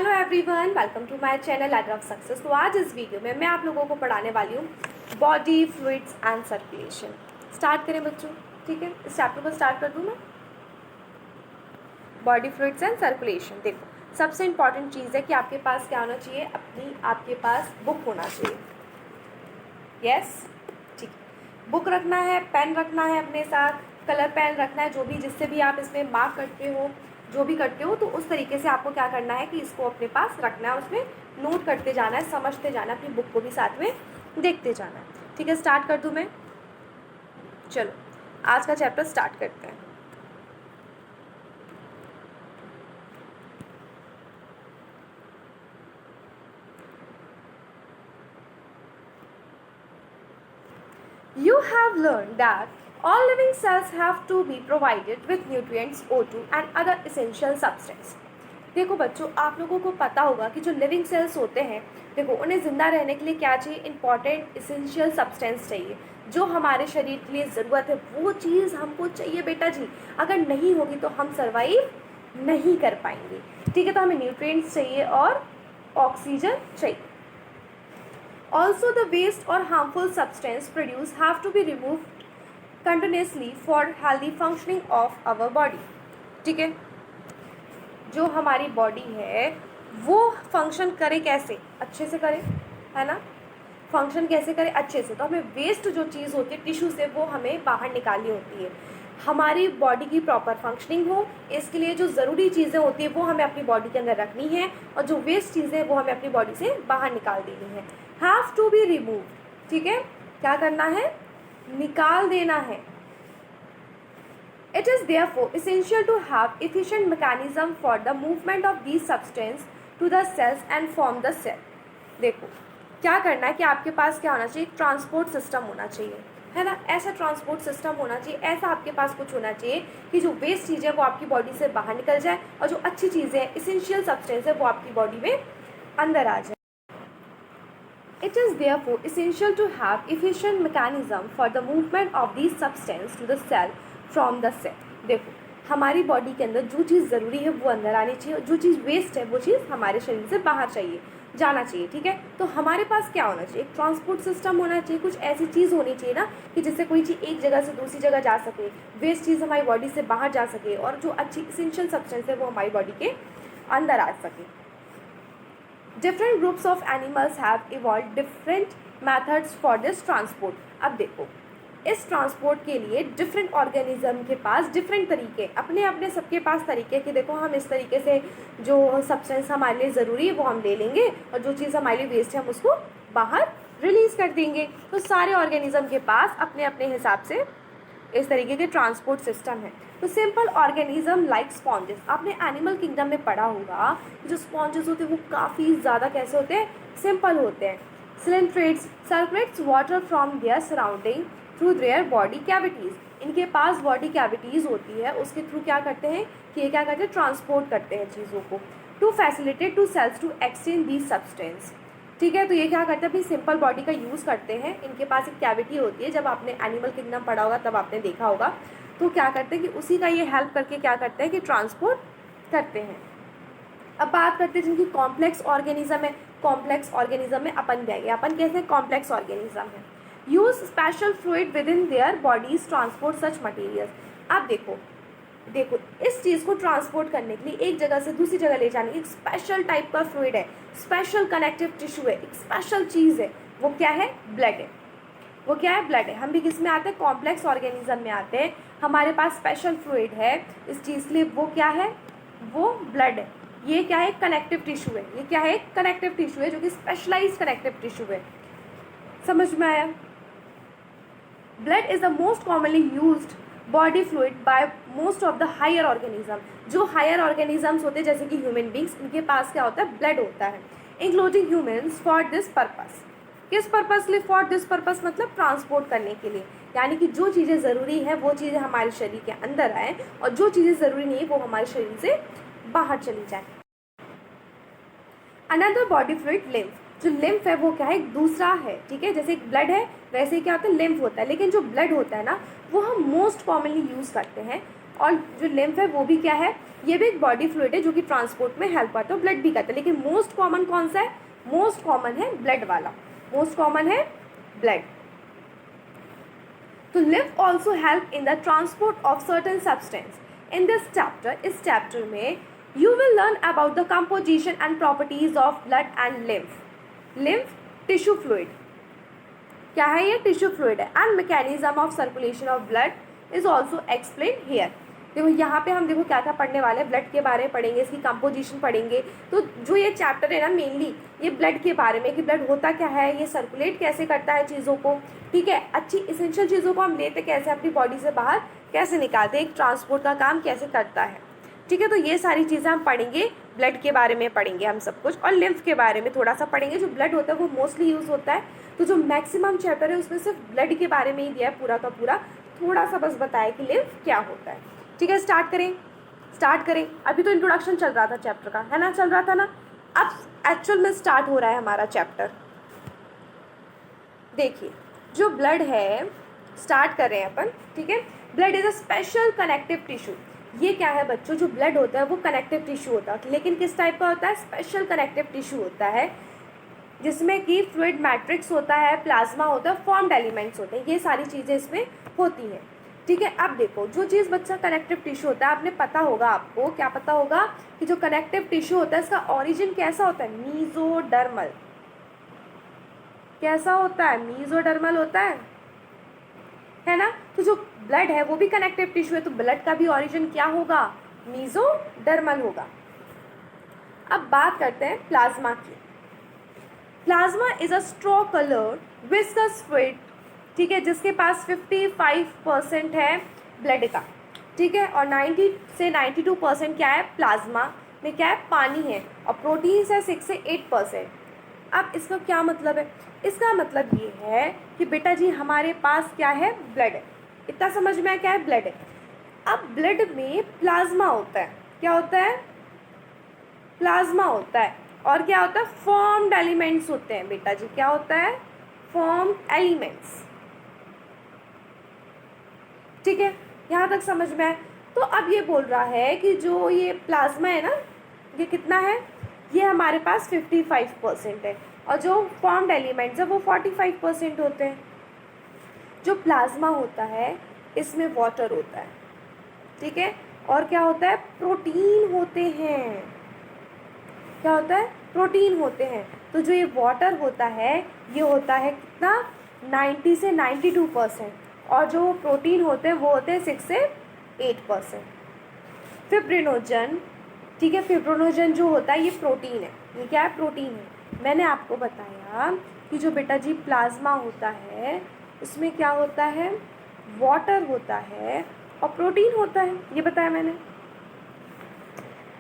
Hello everyone, welcome to my channel ladder of success. तो आज इस वीडियो में मैं आप लोगों को पढ़ाने वाली हूँ body fluids and circulation. Start करें बच्चों, ठीक है। इस चैप्टर को स्टार्ट कर दूँ मैं। Body fluids and circulation. देखो, सबसे इंपॉर्टेंट चीज़ है कि आपके पास क्या होना चाहिए, आपके पास बुक होना चाहिए। यस, ठीक। बुक रखना है, पेन रखना है अपने साथ, कलर पेन रखना है, जो भी जिससे भी आप इसमें मार्क करते हो, जो भी करते हो, तो उस तरीके से आपको क्या करना है कि इसको अपने पास रखना है और उसमें नोट करते जाना है, समझते जाना है, अपनी बुक को भी साथ में देखते जाना है। ठीक है, स्टार्ट कर दूँ मैं। चलो आज का चैप्टर स्टार्ट करते हैं। You have learned that all living cells have to be provided with nutrients, O2 and other essential substance. देखो बच्चों, आप लोगों को पता होगा कि जो लिविंग सेल्स होते हैं, देखो उन्हें ज़िंदा रहने के लिए क्या चाहिए, इंपॉर्टेंट इसेंशियल सब्सटेंस चाहिए। जो हमारे शरीर के लिए ज़रूरत है वो चीज़ हमको चाहिए बेटा जी। अगर नहीं होगी तो हम सर्वाइव नहीं कर पाएंगे। ठीक है, तो हमें न्यूट्रिएंट्स चाहिए और ऑक्सीजन चाहिए। Also, the waste or harmful substance produced have to be removed continuously for healthy functioning of our body. ठीक है, जो हमारी बॉडी है वो फंक्शन करे कैसे, अच्छे से करे, है ना। फंक्शन कैसे करे, अच्छे से। तो हमें वेस्ट जो चीज़ होती है टिश्यू से, वो हमें बाहर निकालनी होती है। हमारी बॉडी की प्रॉपर फंक्शनिंग हो, इसके लिए जो ज़रूरी चीज़ें होती है वो हमें अपनी बॉडी के अंदर रखनी है, और जो वेस्ट चीज़ें वो हमें अपनी बॉडी से बाहर निकाल देनी है। हैव टू बी रिमूव, ठीक है, क्या करना है, निकाल देना है। It is therefore essential to have efficient mechanism for the movement of these substance to the cells and form the cell. देखो क्या करना है कि आपके पास क्या होना चाहिए, ट्रांसपोर्ट सिस्टम होना चाहिए, है ना। ऐसा ट्रांसपोर्ट सिस्टम होना चाहिए, ऐसा आपके पास कुछ होना चाहिए कि जो वेस्ट चीज़ है वो आपकी बॉडी से बाहर निकल जाए, और जो अच्छी चीज़ें हैं, इसेंशियल सब्सटेंस है, वो आपकी बॉडी में अंदर आ जाए। It is therefore essential to have efficient mechanism for the movement of these substance to the cell from the cell. देखो हमारी बॉडी के अंदर जो चीज़ ज़रूरी है वो अंदर आनी चाहिए, और जो चीज़ वेस्ट है वो चीज़ हमारे शरीर से बाहर चाहिए, जाना चाहिए। ठीक है, तो हमारे पास क्या होना चाहिए, एक ट्रांसपोर्ट सिस्टम होना चाहिए। कुछ ऐसी चीज़ होनी चाहिए ना कि जिससे कोई चीज़ एक जगह से दूसरी जगह जा सके, वेस्ट चीज़ हमारी बॉडी से बाहर जा सके, और जो अच्छी इसेंशियल सब्सटेंस है वो हमारी बॉडी के अंदर आ सके। Different groups of animals have evolved different methods for this transport. अब देखो इस ट्रांसपोर्ट के लिए डिफरेंट ऑर्गेनिज्म के पास डिफरेंट तरीके, अपने अपने सबके पास तरीके कि देखो हम इस तरीके से जो सब्सटेंस हमारे लिए ज़रूरी है वो हम ले लेंगे, और जो चीज़ हमारे लिए वेस्ट है हम उसको बाहर रिलीज़ कर देंगे। तो सारे ऑर्गेनिज्म के पास अपने अपने हिसाब से इस तरीके के ट्रांसपोर्ट सिस्टम है। तो सिंपल ऑर्गेनिज्म लाइक स्पॉन्जेस, आपने एनिमल किंगडम में पढ़ा होगा जो स्पॉन्जेस होते हैं वो काफ़ी ज़्यादा कैसे होते हैं, सिंपल होते हैं। Coelenterates circulates water from their surrounding through their body cavities, इनके पास बॉडी कैविटीज़ होती है, उसके थ्रू क्या करते हैं कि ये क्या करते हैं, ट्रांसपोर्ट करते हैं चीज़ों को, to facilitate to cells to exchange the substance. ठीक है, तो ये क्या करते हैं, अपनी सिंपल बॉडी का यूज़ करते हैं। इनके पास एक कैविटी होती है, जब आपने एनिमल किंगडम पढ़ा होगा तब आपने देखा होगा। तो क्या करते हैं कि उसी का ये हेल्प करके क्या करते हैं कि ट्रांसपोर्ट करते हैं। अब बात करते हैं जिनकी कॉम्प्लेक्स ऑर्गेनिज्म है। कॉम्प्लेक्स ऑर्गेनिज्म में अपन क्या है, अपन कैसे कॉम्प्लेक्स ऑर्गेनिज्म है, use special fluid with in their bodies transport such materials. अब देखो इस चीज़ को ट्रांसपोर्ट करने के लिए एक जगह से दूसरी जगह ले जाने, एक स्पेशल टाइप का फ्लूइड है, स्पेशल कनेक्टिव टिश्यू है, एक स्पेशल चीज़ है, वो क्या है, ब्लड है। वो क्या है, ब्लड है। हम भी किस में आते हैं, कॉम्प्लेक्स ऑर्गेनिज्म में आते हैं। हमारे पास स्पेशल फ्लूइड है इस चीज़ के लिए, वो क्या है, वो ब्लड है। ये क्या है, कनेक्टिव टिश्यू है। ये क्या है, कनेक्टिव टिश्यू है, जो कि स्पेशलाइज्ड कनेक्टिव टिश्यू है। समझ में आया। Blood is the most commonly used body fluid by most of the higher organism. जो हायर ऑर्गेनिजम्स होते हैं जैसे कि ह्यूमन बींग्स, इनके पास क्या होता है, ब्लड होता है, including humans, for this purpose. किस पर्पस के लिए, फॉर दिस पर्पस मतलब ट्रांसपोर्ट करने के लिए, यानी कि जो चीज़ें ज़रूरी हैं वो चीज़ें हमारे शरीर के अंदर आए, और जो चीज़ें ज़रूरी नहीं है वो हमारे शरीर से बाहर चली जाए। अनदर बॉडी फ्लूइड लिम्फ, जो लिम्फ है वो क्या है, एक दूसरा है। ठीक है, जैसे एक ब्लड है वैसे ही क्या होता है, लिम्फ होता है। लेकिन जो ब्लड होता है ना वो हम मोस्ट कॉमनली यूज़ करते हैं, और जो लिम्फ है वो भी क्या है, ये भी एक बॉडी फ्लूइड है जो कि ट्रांसपोर्ट में हेल्प करता है, ब्लड भी करता है। लेकिन मोस्ट कॉमन कौन सा है, मोस्ट कॉमन है ब्लड वाला, मोस्ट कॉमन है ब्लड। तो lymph also help in the transport of certain substance. In this chapter, इस चैप्टर में you will learn about the composition and properties of blood and lymph. Lymph tissue fluid, क्या है ये, tissue fluid है। And mechanism of circulation of blood is also explain here. देखो यहाँ पे हम देखो क्या क्या पढ़ने वाले हैं, ब्लड के बारे में पढ़ेंगे, इसकी कंपोजिशन पढ़ेंगे। तो जो ये चैप्टर है ना मेनली ये ब्लड के बारे में, कि ब्लड होता क्या है, ये सर्कुलेट कैसे करता है चीज़ों को, ठीक है, अच्छी इसेंशियल चीज़ों को हम लेते कैसे, अपनी बॉडी से बाहर कैसे निकालते, एक ट्रांसपोर्ट का काम कैसे करता है, ठीक है। तो ये सारी चीज़ें हम पढ़ेंगे, ब्लड के बारे में पढ़ेंगे हम सब कुछ, और लिम्फ के बारे में थोड़ा सा पढ़ेंगे। जो ब्लड होता है वो मोस्टली यूज़ होता है, तो जो मैक्सिमम चैप्टर है उसमें सिर्फ ब्लड के बारे में ही दिया है पूरा का पूरा, थोड़ा सा बस बताया कि लिम्फ क्या होता है, ठीक है। स्टार्ट करें। अभी तो इंट्रोडक्शन चल रहा था चैप्टर का, है ना, चल रहा था ना, अब एक्चुअल में स्टार्ट हो रहा है हमारा चैप्टर। देखिए जो ब्लड है, स्टार्ट कर रहे हैं अपन, ठीक है। Blood is a special connective tissue. ये क्या है बच्चों, जो ब्लड होता है वो कनेक्टिव टिश्यू होता है, लेकिन किस टाइप का होता है, स्पेशल कनेक्टिव टिश्यू होता है, जिसमें कि फ्लूइड मैट्रिक्स होता है, प्लाज्मा होता है, फॉर्म्ड एलिमेंट्स होते हैं, ये सारी चीज़ें इसमें होती हैं, ठीक है। अब देखो जो चीज़ बच्चा कनेक्टिव टिश्यू होता है, आपने पता होगा, आपको क्या पता होगा कि जो कनेक्टिव टिश्यू होता है इसका ऑरिजिन कैसा होता है, मीजोडर्मल। कैसा होता है, मीजोडर्मल होता है ना। तो जो ब्लड है वो भी कनेक्टिव टिश्यू है, तो ब्लड का भी ऑरिजिन क्या होगा, मीजोडर्मल होगा। अब बात करते हैं प्लाज्मा की। Plasma is a straw coloured viscous fluid, ठीक है, जिसके पास 55% है ब्लड का, ठीक है, और 90 से 92% क्या है, प्लाज्मा में क्या है, पानी है, और प्रोटीन्स है 6 से 8%। अब इसका क्या मतलब है, इसका मतलब ये है कि बेटा जी हमारे पास क्या है, ब्लड है, इतना समझ में आया क्या है, ब्लड है। अब ब्लड में प्लाज्मा होता है, क्या होता है, प्लाज्मा होता है, और क्या होता है, फॉर्म्ड एलिमेंट्स होते हैं बेटा जी, क्या होता है, फॉर्म्ड एलिमेंट्स, ठीक है, यहाँ तक समझ में आए। तो अब ये बोल रहा है कि जो ये प्लाज्मा है ना, ये कितना है, ये हमारे पास 55% है, और जो फॉर्म्ड एलिमेंट्स है वो 45% होते हैं। जो प्लाज्मा होता है इसमें वाटर होता है, ठीक है, और क्या होता है, प्रोटीन होते हैं, क्या होता है, प्रोटीन होते हैं। तो जो ये वाटर होता है ये होता है कितना, 90 से 92%, और जो प्रोटीन होते हैं वो होते हैं 6 से 8%। फिब्रिनोजन, ठीक है, फिब्रिनोजन जो होता है ये प्रोटीन है, ये क्या है, प्रोटीन है। मैंने आपको बताया कि जो बेटा जी प्लाज्मा होता है उसमें क्या होता है, वाटर होता है और प्रोटीन होता है, ये बताया मैंने।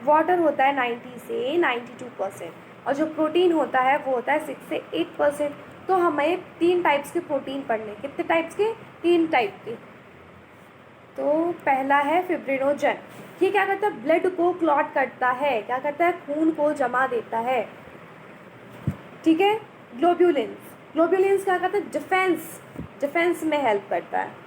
वाटर होता है 90 से 92%, और जो प्रोटीन होता है वो होता है 6 से 8%। तो हमें 3 टाइप्स के प्रोटीन पढ़ने, कितने टाइप्स के, 3 टाइप के। तो पहला है फिब्रिनोजन, ये क्या करता है, ब्लड को क्लॉट करता है, क्या करता है, खून को जमा देता है, ठीक है। ग्लोब्यूलिन्स, ग्लोब्यूलिन्स क्या करता है, डिफेंस में हेल्प करता है।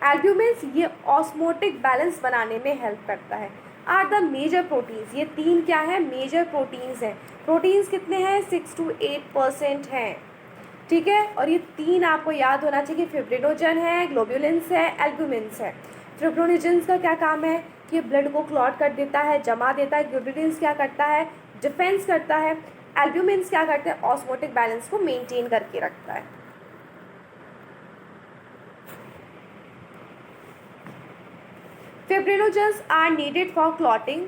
एल्ब्यूमिन्स ये ऑस्मोटिक बैलेंस बनाने में हेल्प करता है। आर द मेजर प्रोटीन्स, ये 3 क्या है, मेजर प्रोटीन्स हैं। प्रोटीन्स कितने हैं, 6 to 8% हैं, ठीक है। और ये 3 आपको याद होना चाहिए, फिब्रिनोजन है, ग्लोब्यूलिन्स है, एल्ब्यूमिन्स है। फिब्रिनोजन का क्या काम है कि ये ब्लड को क्लॉट कर देता है, जमा देता है। ग्लोब्यूलिन्स क्या करता है, डिफेंस करता है। एल्ब्यूमिन्स क्या करते हैं, ऑस्मोटिक बैलेंस को मेंटेन करके रखता है। फिब्रिनोजेंस आर नीडेड फॉर क्लॉटिंग,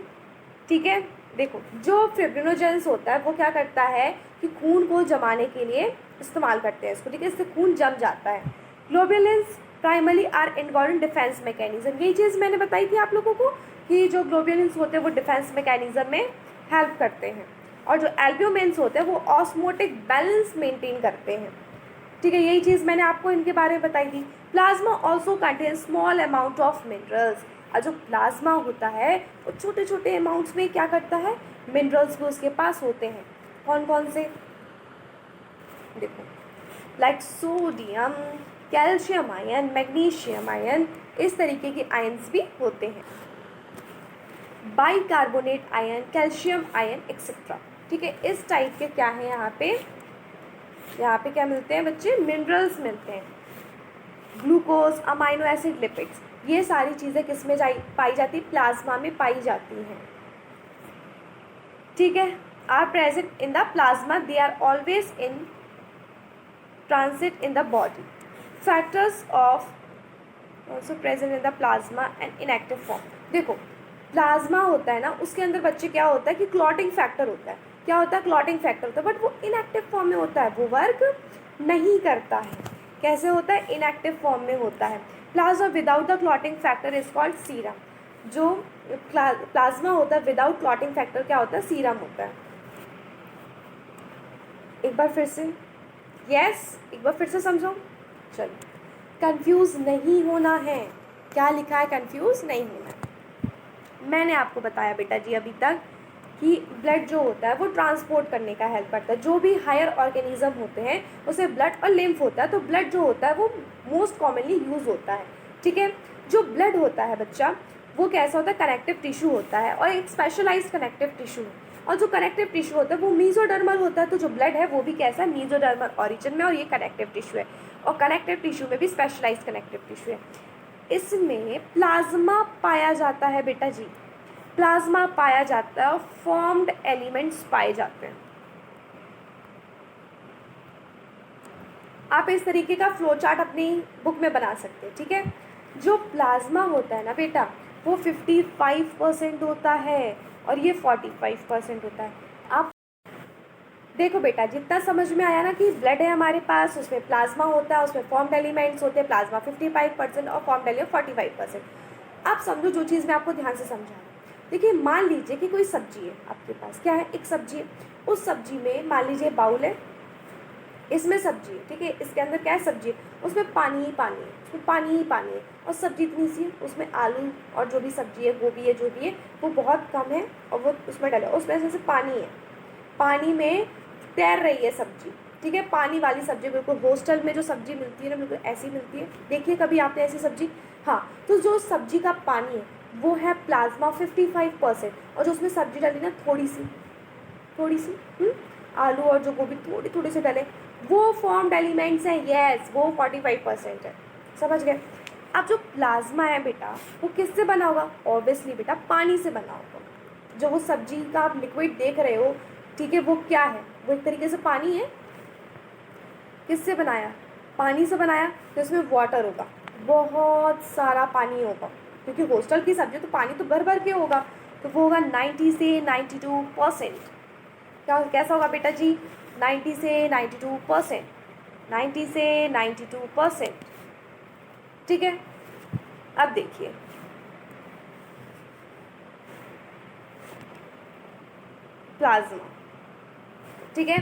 ठीक है। देखो जो फिब्रिनोजेंस होता है वो क्या करता है कि खून को जमाने के लिए इस्तेमाल करते हैं इसको, ठीक है, इससे खून जम जाता है। Globulins primary are involve in defence mechanism, यही चीज़ मैंने बताई थी आप लोगों को कि जो ग्लोब्यूलिन्स होते हैं वो डिफेंस मैकेनिज्म में हेल्प करते हैं, और जो एल्ब्यूमिन्स होते हैं वो ऑस्मोटिक बैलेंस मेंटेन करते हैं, ठीक है। यही चीज़ मैंने आपको इनके बारे में बताई थी। Plasma also contain small amount of minerals, और जो प्लाज्मा होता है वो छोटे छोटे अमाउंट्स में क्या करता है, मिनरल्स भी उसके पास होते हैं। कौन कौन से, देखो, like sodium, calcium ion, magnesium ion, इस तरीके के आयंस भी होते हैं, bicarbonate ion, calcium ion etcetera. ठीक है, इस टाइप के क्या है यहाँ पे क्या मिलते हैं बच्चे, मिनरल्स मिलते हैं। ग्लूकोज, अमाइनो एसिड, लिपिड्स, ये सारी चीज़ें किस में पाई जाती है, प्लाज्मा में पाई जाती हैं। ठीक है, are present in the plasma, they are always in transit in the body. Factors of also present in the plasma and inactive form. देखो प्लाज्मा होता है ना, उसके अंदर बच्चे क्या होता है कि क्लॉटिंग फैक्टर होता है। क्या होता है, क्लॉटिंग फैक्टर होता है, बट वो इनएक्टिव फॉर्म में होता है, वो वर्क नहीं करता है। कैसे होता है, इनएक्टिव फॉर्म में होता है। Plasma without the clotting factor is called serum. जो प्लाज्मा होता है विदाउट क्लॉटिंग फैक्टर क्या होता है, सीरम होता है। एक बार फिर से, एक बार फिर से समझो। चलो, कंफ्यूज नहीं होना है। क्या लिखा है, कंफ्यूज नहीं होना है। मैंने आपको बताया बेटा जी अभी तक कि ब्लड जो होता है वो ट्रांसपोर्ट करने का हेल्प करता है। जो भी हायर ऑर्गेनिज्म होते हैं उसमें ब्लड और लिम्फ होता है, तो ब्लड जो होता है वो मोस्ट कॉमनली यूज़ होता है। ठीक है, जो ब्लड होता है बच्चा वो कैसा होता है, कनेक्टिव टिश्यू होता है, और एक स्पेशलाइज्ड कनेक्टिव टिश्यू है। और जो कनेक्टिव टिश्यू होता है वो मीजोडर्मल होता है। तो जो ब्लड है वो भी कैसा है, मीजोडर्मल ऑरिजिन में, और ये कनेक्टिव टिश्यू है। और कनेक्टिव टिश्यू में भी स्पेशलाइज्ड कनेक्टिव टिश्यू है। इसमें प्लाज्मा पाया जाता है बेटा जी, प्लाज्मा पाया जाता है और फॉर्म्ड एलिमेंट्स पाए जाते हैं। आप इस तरीके का फ्लो चार्ट अपनी बुक में बना सकते हैं। ठीक है, जो प्लाज्मा होता है ना बेटा वो 55% होता है और ये 45% होता है। आप देखो बेटा, जितना समझ में आया ना कि ब्लड है हमारे पास, उसमें प्लाज्मा होता है, उसमें फॉर्म्ड एलिमेंट्स होते हैं, प्लाज्मा 55% और फॉर्म्ड एलिमेंट 45%। आप समझो जो चीज़ मैं आपको ध्यान से समझा रहा हूँ। देखिए, मान लीजिए कि कोई सब्जी है आपके पास, क्या है, एक सब्जी है। उस सब्जी में मान लीजिए बाउल है, इसमें सब्जी है। ठीक है, इसके अंदर क्या है, सब्जी है, उसमें पानी ही पानी है, उसमें पानी ही पानी है, और सब्जी इतनी सी है, उसमें आलू और जो भी सब्जी है, गोभी है, जो भी है वो बहुत कम है, और वो उसमें डला, उसमें जैसे पानी है, पानी में तैर रही है सब्जी। ठीक है, पानी वाली सब्जी, बिल्कुल हॉस्टल में जो सब्जी मिलती है ना बिल्कुल ऐसी मिलती है। देखिए कभी आपने ऐसी सब्जी, हाँ। तो जो सब्जी का पानी है वो है प्लाज्मा 55%, और जो उसमें सब्जी डाली ना थोड़ी सी आलू और जो गोभी थोड़ी से डले, वो फॉर्म्ड एलिमेंट्स हैं। यस, वो 45% है। समझ गए। अब जो प्लाज्मा है बेटा वो किससे बना होगा, ऑब्वियसली बेटा पानी से बना होगा। जो वो सब्जी का आप लिक्विड देख रहे हो, ठीक है, वो क्या है, वो एक तरीके से पानी है। किससे बनाया, पानी से बनाया, तो इसमें वाटर होगा, बहुत सारा पानी होगा, क्योंकि हॉस्टल की सब्जी तो पानी तो भर भर के होगा। तो वो होगा 90 से 92%। कैसा होगा बेटा जी, 90 से 92%, 90 से 92%। ठीक है, अब देखिए प्लाज्मा। ठीक है,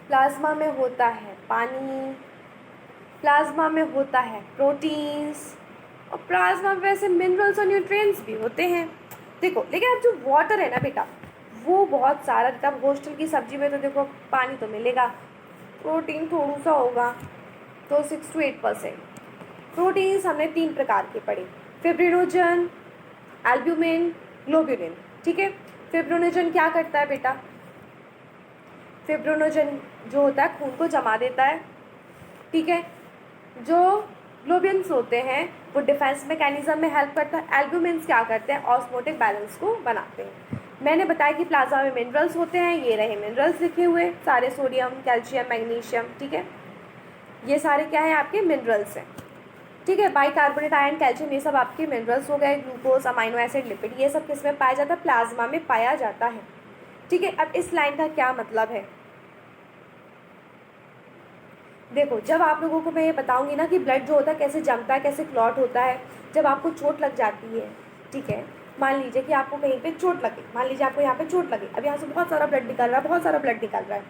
प्लाज्मा में होता है पानी, प्लाज्मा में होता है प्रोटीन्स, और प्लाज्मा में वैसे मिनरल्स और न्यूट्रिएंट्स भी होते हैं। देखो, लेकिन अब जो वाटर है ना बेटा वो बहुत सारा, तब हॉस्टल की सब्जी में तो देखो पानी तो मिलेगा, प्रोटीन थोड़ा सा होगा, तो 6 to 8%। प्रोटीन्स हमने 3 प्रकार के पढ़े, फिब्रिनोजन, एल्ब्यूमिन, ग्लोब्युलिन। ठीक है, फिब्रिनोजन क्या करता है बेटा, फिब्रिनोजन जो होता है खून को जमा देता है। ठीक है, जो ग्लोब्युलिन्स होते हैं वो डिफेंस मैकेनिज्म में हेल्प करता है। एल्ब्यूमिन्स क्या करते हैं, ऑस्मोटिक बैलेंस को बनाते हैं। मैंने बताया कि प्लाज्मा में मिनरल्स होते हैं, ये रहे मिनरल्स लिखे हुए सारे, सोडियम, कैल्शियम, मैग्नीशियम। ठीक है, ये सारे क्या है आपके मिनरल्स हैं। ठीक है, बाइकार्बोनेट आयन, कैल्शियम, ये सब आपके मिनरल्स हो गए। ग्लूकोज, अमाइनो एसिड, लिपिड, ये सब किस में पाया जाता है, प्लाज्मा में पाया जाता है। ठीक है, अब इस लाइन का क्या मतलब है, देखो जब आप लोगों को मैं ये बताऊंगी ना कि ब्लड जो होता है कैसे जमता है, कैसे क्लॉट होता है, जब आपको चोट लग जाती है। ठीक है, मान लीजिए कि आपको कहीं पे चोट लगी, मान लीजिए आपको यहाँ पे चोट लगी, अब यहाँ से बहुत सारा ब्लड निकल रहा है, बहुत सारा ब्लड निकल रहा है।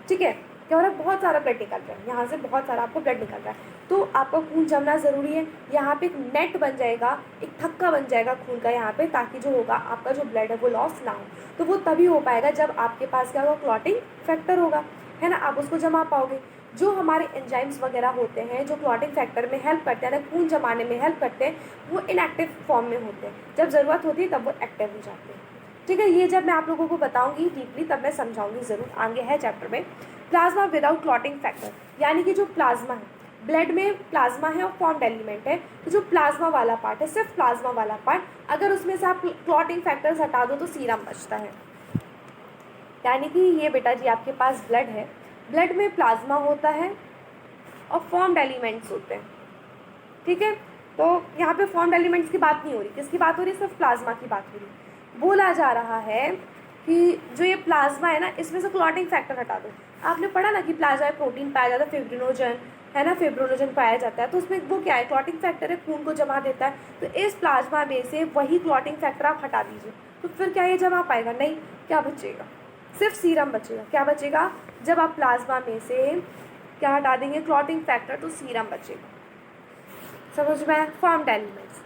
ठीक है, क्या हो रहा है, बहुत सारा ब्लड निकल रहा है, यहाँ से बहुत सारा आपको ब्लड निकल रहा है, तो आपका खून जमना ज़रूरी है। यहाँ पे एक नेट बन जाएगा, एक थक्का बन जाएगा खून का यहाँ पे, ताकि जो होगा आपका जो ब्लड है वो लॉस ना हो। तो वो तभी हो पाएगा जब आपके पास क्या होगा, क्लॉटिंग फैक्टर होगा, है ना, आप उसको जमा पाओगे। जो हमारे एंजाइम्स वगैरह होते हैं जो क्लॉटिंग फैक्टर में हेल्प करते हैं ना, खून जमाने में हेल्प करते हैं, वो इनएक्टिव फॉर्म में होते हैं। जब ज़रूरत होती है तब वो एक्टिव हो जाते हैं। ठीक है, ये जब मैं आप लोगों को बताऊंगी डीपली तब मैं समझाऊंगी ज़रूर, आगे है चैप्टर में। प्लाज्मा विदाउट क्लॉटिंग फैक्टर, यानी कि जो प्लाज्मा है, ब्लड में प्लाज्मा है और फॉर्म्ड एलिमेंट है, तो जो प्लाज्मा वाला पार्ट है, सिर्फ प्लाज्मा वाला पार्ट, अगर उसमें से आप क्लॉटिंग फैक्टर्स हटा दो तो सीरम बचता है। यानी कि ये बेटा जी आपके पास ब्लड है, ब्लड में प्लाज्मा होता है और फॉर्म्ड एलिमेंट्स होते हैं। ठीक है, तो यहाँ पे फॉर्म्ड एलिमेंट्स की बात नहीं हो रही, किसकी बात हो रही है, सिर्फ प्लाज्मा की बात हो रही है। बोला जा रहा है कि जो ये प्लाज्मा है ना, इसमें से क्लॉटिंग फैक्टर हटा दो। आपने पढ़ा ना कि प्लाज्मा में प्रोटीन पाया जाता है, फिब्रिनोजन है ना, फिब्रिनोजन पाया जाता है, तो उसमें वो क्या है, क्लॉटिंग फैक्टर है, खून को जमा देता है। तो इस प्लाज्मा में से वही क्लॉटिंग फैक्टर आप हटा दीजिए, तो फिर क्या ये जमा पाएगा, नहीं, क्या बचेगा, सिर्फ सीरम बचेगा। क्या बचेगा, जब आप प्लाज्मा में से क्या हटा देंगे, क्लॉटिंग फैक्टर, तो सीरम बचेगा। समझ में? फॉर्म्ड एलिमेंट्स,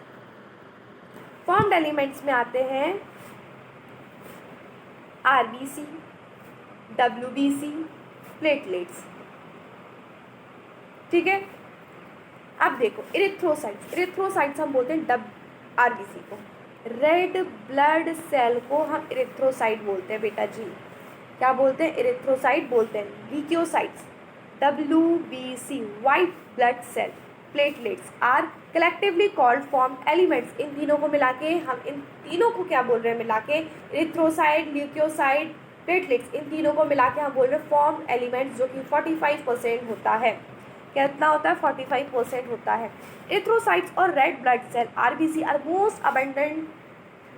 फॉर्म्ड एलिमेंट्स में आते हैं आरबीसी, डब्ल्यूबीसी, प्लेटलेट्स। ठीक है, अब देखो इरिथ्रोसाइट्स, इरिथ्रोसाइट्स हम बोलते हैं आरबीसी को, रेड ब्लड सेल को हम इरिथ्रोसाइट बोलते हैं बेटा जी। क्या बोलते हैं, इरिथ्रोसाइट बोलते हैं। Leukocytes, WBC, white blood cell, platelets are collectively called formed elements. इन तीनों को मिला के हम इन तीनों को क्या बोल रहे हैं, मिला के इरिथ्रोसाइट, ल्यूकोसाइट, प्लेटलेट्स, इन तीनों को मिला के हम बोल रहे हैं फॉर्म्ड एलिमेंट्स, जो कि 45% होता है। कितना होता है, 45% होता है। इरिथ्रोसाइट्स और red blood cell RBC are most abundant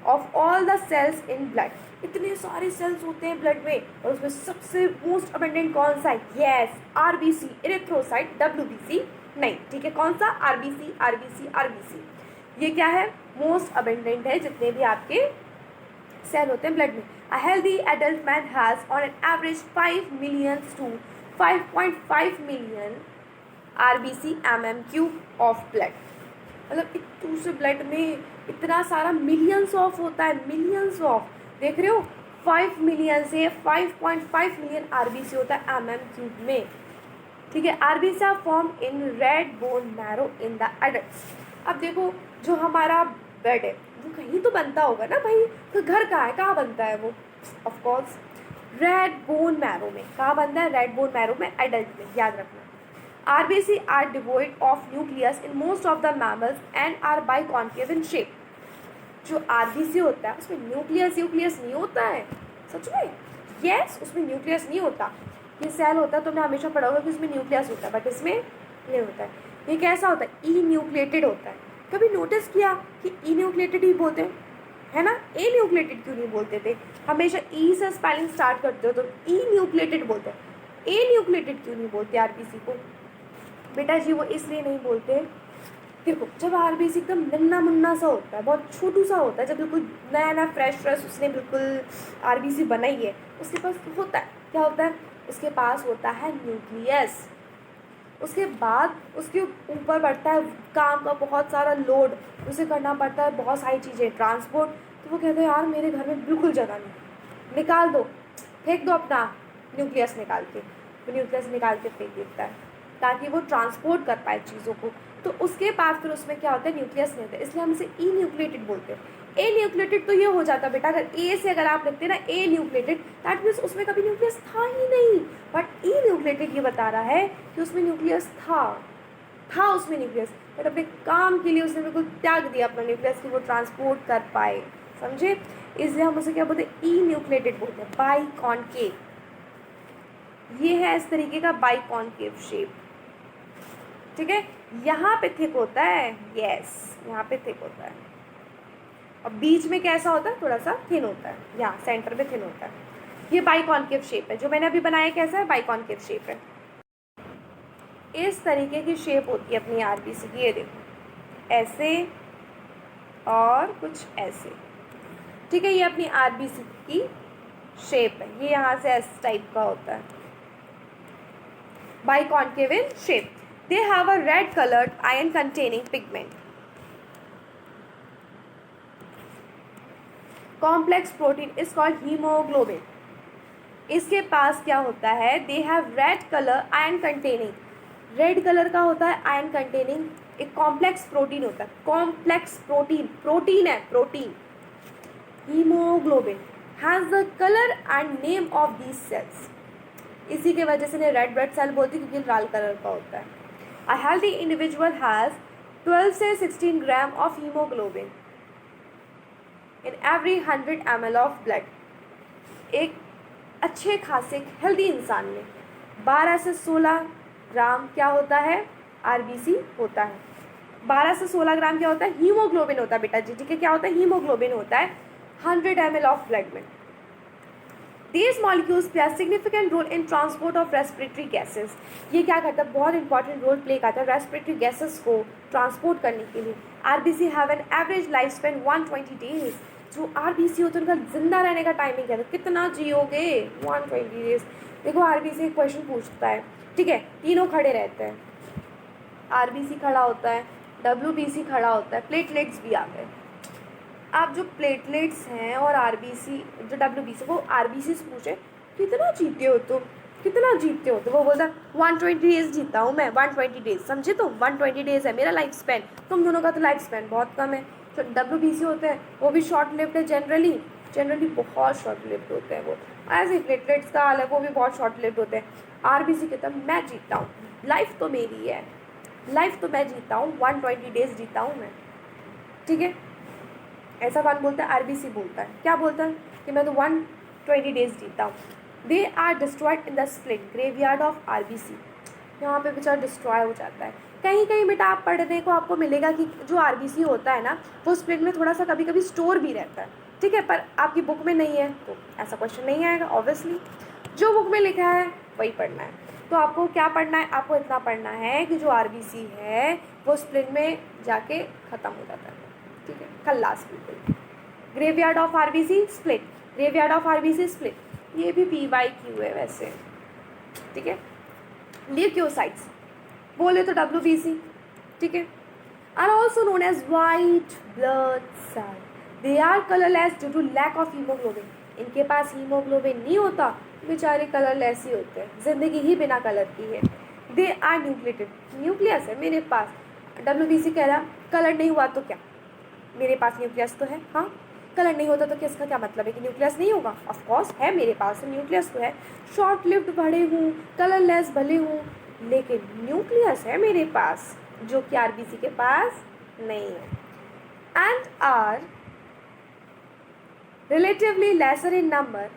of all the cells in blood. इतने सारे सेल्स होते हैं ब्लड में और उसमें सबसे मोस्ट अबंडेंट कौन सा है, यस, आरबीसी, इरिथ्रोसाइट, डब्ल्यूबीसी नहीं। ठीक है, कौन सा, आरबीसी, आरबीसी, आरबीसी, ये क्या है, मोस्ट अबंडेंट है जितने भी आपके सेल होते हैं ब्लड में। A healthy adult man has on an average 5 million to 5.5 million RBC MM³ of blood. मतलब दूसरे ब्लड में इतना सारा मिलियंस ऑफ होता है, मिलियंस ऑफ, देख रहे हो, 5 मिलियन से 5.5 मिलियन आरबीसी होता है MM³ में। ठीक है, RBC are form in red bone marrow in the adults. अब देखो, जो हमारा ब्लड है वो कहीं तो बनता होगा ना भाई, तो घर कहाँ है, कहाँ बनता है वो, of course red bone marrow में। कहाँ बनता है, रेड बोन मैरो में, एडल्ट में, याद रखना। RBC are devoid of nucleus in most of the mammals and are biconcave in shape। जो RBC होता है उसमें न्यूक्लियस नहीं होता है, सच में, यस, उसमें न्यूक्लियस नहीं होता। ये सेल होता है, तुमने हमेशा पढ़ा होगा कि उसमें न्यूक्लियस होता है, बट इसमें नहीं होता है। ये कैसा होता है, ई न्यूक्लिएटेड होता है। कभी नोटिस किया कि ई न्यूक्लिएटेड ही बोलते हैं, है ना, ए न्यूक्लिएटेड क्यों नहीं बोलते थे, हमेशा ई से स्पेलिंग स्टार्ट करते हो तो ई न्यूक्लिएटेड बोलते हैं, ए न्यूक्लिएटेड क्यों नहीं बोलते आरबीसी को, बेटा जी वो इसलिए नहीं बोलते, देखो जब आरबीसी एकदम नन्ना मुन्ना सा होता है, बहुत छोटू सा होता है, जब बिल्कुल नया नया फ्रेश उसने बिल्कुल आरबीसी बनाई है, उसके पास होता है, क्या होता है, उसके पास होता है न्यूक्लियस। उसके बाद उसके ऊपर बढ़ता है काम का बहुत सारा लोड, उसे करना पड़ता है बहुत सारी चीज़ें, ट्रांसपोर्ट। तो वो कहते हैं यार मेरे घर में बिल्कुल जगह नहीं, निकाल दो, फेंक दो अपना न्यूक्लियस निकाल के, वो न्यूक्लियस निकाल के फेंक देता है ताकि वो ट्रांसपोर्ट कर पाए चीज़ों को। तो उसके बाद फिर उसमें क्या होता है, न्यूक्लियस नहीं होता है, इसलिए हम इसे ई न्यूक्लिएटेड बोलते हैं। ए न्यूक्लिएटेड तो ये हो जाता है बेटा, अगर ए से अगर आप लिखते हैं ना ए न्यूक्लिएटेड, दैट मीन्स उसमें कभी न्यूक्लियस था ही नहीं। बट ई न्यूक्लिएटेड ये बता रहा है कि उसमें न्यूक्लियस था उसमें न्यूक्लियस, बट अपने काम के लिए उसने बिल्कुल त्याग दिया अपना न्यूक्लियस कि वो ट्रांसपोर्ट कर पाए, समझे। इसलिए हम उसे क्या बोलते हैं, ई न्यूक्लिएटेड बोलते हैं। बाइकॉन्केव, ये है इस तरीके का बाइकॉन्केव शेप, ठीक है। यहाँ पे थिक होता है, यस, यहाँ पे थिक होता है, और बीच में कैसा होता है, थोड़ा सा थिन होता है, यहाँ सेंटर में थिन होता है। ये बाइकॉन्केव शेप है, जो मैंने अभी बनाया कैसा है, बाइकॉन्केव शेप है। इस तरीके की शेप होती है अपनी आरबीसी की, ये देखो ऐसे और कुछ ऐसे, ठीक है। ये अपनी आरबीसी की शेप है, ये यहाँ से इस टाइप का होता है, biconcave in shape. They have a red colored iron containing pigment. Complex protein is called hemoglobin. इसके पास क्या होता है, they have read colour iron containing, red colour का होता है आयरन कंटेनिंग, एक कॉम्प्लेक्स प्रोटीन होता है, कॉम्प्लेक्स प्रोटीन, प्रोटीन है protein. Haemoglobin has the colour and name of these cells, इसी के वजह से इन्हें रेड ब्लड सेल बोलती है क्योंकि लाल कलर का होता है। अ हेल्दी इंडिविजुअल हैज़ 12 से 16 gram of haemoglobin in every 100 ml of blood. एक अच्छे खासे हेल्दी इंसान में 12 से 16 ग्राम क्या होता है, आरबीसी होता है। 12 से 16 ग्राम क्या होता है, हीमोग्लोबिन होता है बेटा जी, ठीक है, क्या होता है, हीमोग्लोबिन होता है 100 ml ऑफ ब्लड में। These molecules play a significant role in transport of respiratory gases. ये क्या करता है, बहुत इंपॉर्टेंट रोल प्ले करता है रेस्पिरेटरी गैसेस को ट्रांसपोर्ट करने के लिए। RBC have an average life span 120 days. जो आरबीसी होता है उनका जिंदा रहने का टाइमिंग क्या है, कितना जियोगे, 120 डेज। देखो आरबीसी एक क्वेश्चन पूछता है, ठीक है, तीनों खड़े रहते हैं, आरबीसी खड़ा होता है, डब्ल्यूबीसी खड़ा होता है, प्लेटलेट्स भी आ गए। आप जो प्लेटलेट्स हैं और आरबीसी, जो डब्ल्यूबीसी, वो आरबीसी से पूछे कितना जीते हो तुम, कितना जीतते हो, तो वो बोलता है 120 डेज जीता हूँ मैं, 120 डेज, समझे, तो 120 डेज है मेरा लाइफ स्पैन। तुम दोनों का तो लाइफ स्पैन बहुत कम है। जो डब्ल्यूबीसी होते हैं वो भी शॉर्ट लिव्ड है, जनरली बहुत शॉर्ट लिव्ड होते हैं वो, ऐसे प्लेटलेट्स का हाल है, वो भी बहुत शॉर्ट लिव्ड होते हैं। आरबीसी कहता है मैं जीता हूँ, लाइफ तो मेरी है, लाइफ तो मैं जीता हूँ, 120 डेज जीता हूँ मैं, ठीक है। ऐसा कौन बोलता है, आरबीसी बोलता है, क्या बोलता है कि मैं तो 120 डेज जीता हूँ। They are destroyed in the split graveyard of RBC, यहाँ पे बेचारा डिस्ट्रॉय हो जाता है। कहीं कहीं बेटा आप पढ़ने को आपको मिलेगा कि जो आरबीसी होता है ना वो स्प्लिट में थोड़ा सा कभी कभी स्टोर भी रहता है, ठीक है, पर आपकी बुक में नहीं है तो ऐसा क्वेश्चन नहीं आएगा ऑब्वियसली, जो बुक में लिखा है वही पढ़ना है। तो आपको क्या पढ़ना है, आपको इतना पढ़ना है कि जो आरबीसी है वो स्प्लिट में जाके ख़त्म हो जाता है, ठीक है, खल्लास बिल्कुल। Graveyard of RBC split, graveyard of RBC split, ये भी PYQ है वैसे, ठीक है। ल्यूकोसाइट्स बोले तो WBC, ठीक है, are also known as white blood cell, they are colourless due to lack of haemoglobin, इनके पास हीमोग्लोबिन नहीं होता, बेचारे कलरलेस ही होते हैं, जिंदगी ही बिना कलर की है। दे आर न्यूक्लिएटेड, न्यूक्लियस है मेरे पास, WBC कह रहा कलर नहीं हुआ तो क्या, मेरे पास न्यूक्लियस तो है, हाँ, कलर नहीं होता तो क्या, इसका क्या मतलब है कि न्यूक्लियस नहीं होगा, ऑफ कोर्स है मेरे पास, न्यूक्लियस तो है, शॉर्ट लिव्ड भले हूँ, कलरलेस भले हूँ, लेकिन न्यूक्लियस है मेरे पास, जो कि आरबीसी के पास नहीं है। And are relatively lesser in number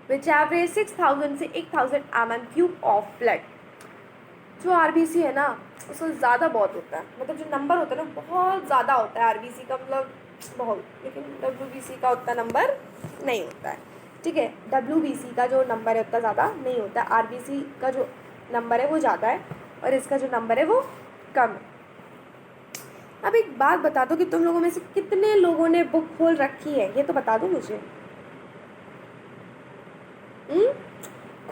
which average 6000 से 1000 mm³ ऑफ ब्लड। जो आरबीसी है ना उसका ज़्यादा बहुत होता है, मतलब जो नंबर होता है ना बहुत ज़्यादा होता है आरबीसी का, मतलब बहुत, लेकिन डब्ल्यूबीसी का उतना नंबर नहीं होता है, ठीक है, डब्ल्यूबीसी का जो नंबर है उतना ज़्यादा नहीं होता है, आरबीसी का जो नंबर है वो ज़्यादा है और इसका जो नंबर है वो कम है। अब एक बात बता दो कि तुम लोगों में से कितने लोगों ने बुक खोल रखी है, ये तो बता दो मुझे।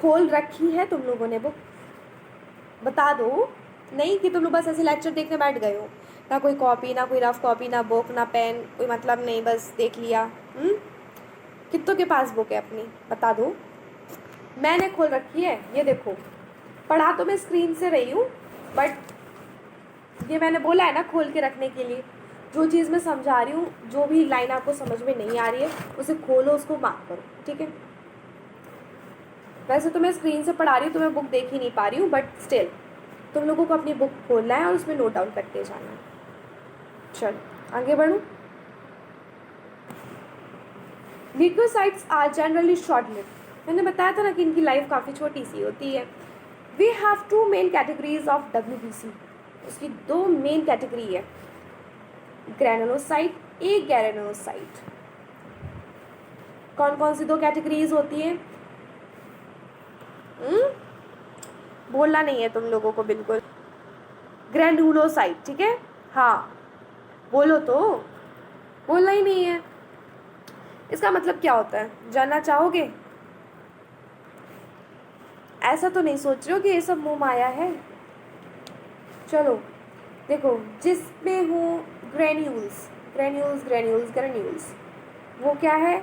खोल रखी है तुम लोगों ने बुक, बता दो, नहीं कि तुम लोग बस ऐसे लेक्चर देखने बैठ गए हो, ना कोई कॉपी, ना कोई रफ कॉपी, ना बुक, ना पेन, कोई मतलब नहीं, बस देख लिया। कितनों के पास बुक है अपनी, बता दो। मैंने खोल रखी है, ये देखो, पढ़ा तो मैं स्क्रीन से रही हूँ, बट ये मैंने बोला है ना खोल के रखने के लिए, जो चीज़ मैं समझा रही हूँ, जो भी लाइन आपको समझ में नहीं आ रही है उसे खोलो, उसको मार्क करो, ठीक है। वैसे तो मैं स्क्रीन से पढ़ा रही हूँ तो मैं बुक देख ही नहीं पा रही हूँ, बट स्टिल तुम लोगों को अपनी बुक खोलना है और उसमें नोट डाउन करते जाना है। चलो आगे बढ़ूँ। Leucocytes are generally short lived, मैंने बताया था ना कि इनकी लाइफ काफ़ी छोटी सी होती है। We have 2 main categories of WBC, उसकी 2 मेन कैटेगरी है, ग्रैनुलोसाइट, एक ग्रैनुलोसाइट। कौन कौन सी 2 कैटेगरीज होती हैं, बोलना नहीं है तुम लोगों को बिल्कुल, ग्रैनुलोसाइट, ठीक है, हाँ बोलो तो, बोलना ही नहीं है। इसका मतलब क्या होता है जानना चाहोगे? ऐसा तो नहीं सोच रहे हो कि ये सब मोह माया है। चलो देखो, जिसमें हो ग्रेन्यूल्स, ग्रेन्यूल्स ग्रेन्यूल्स ग्रेन्यूल्स, वो क्या है,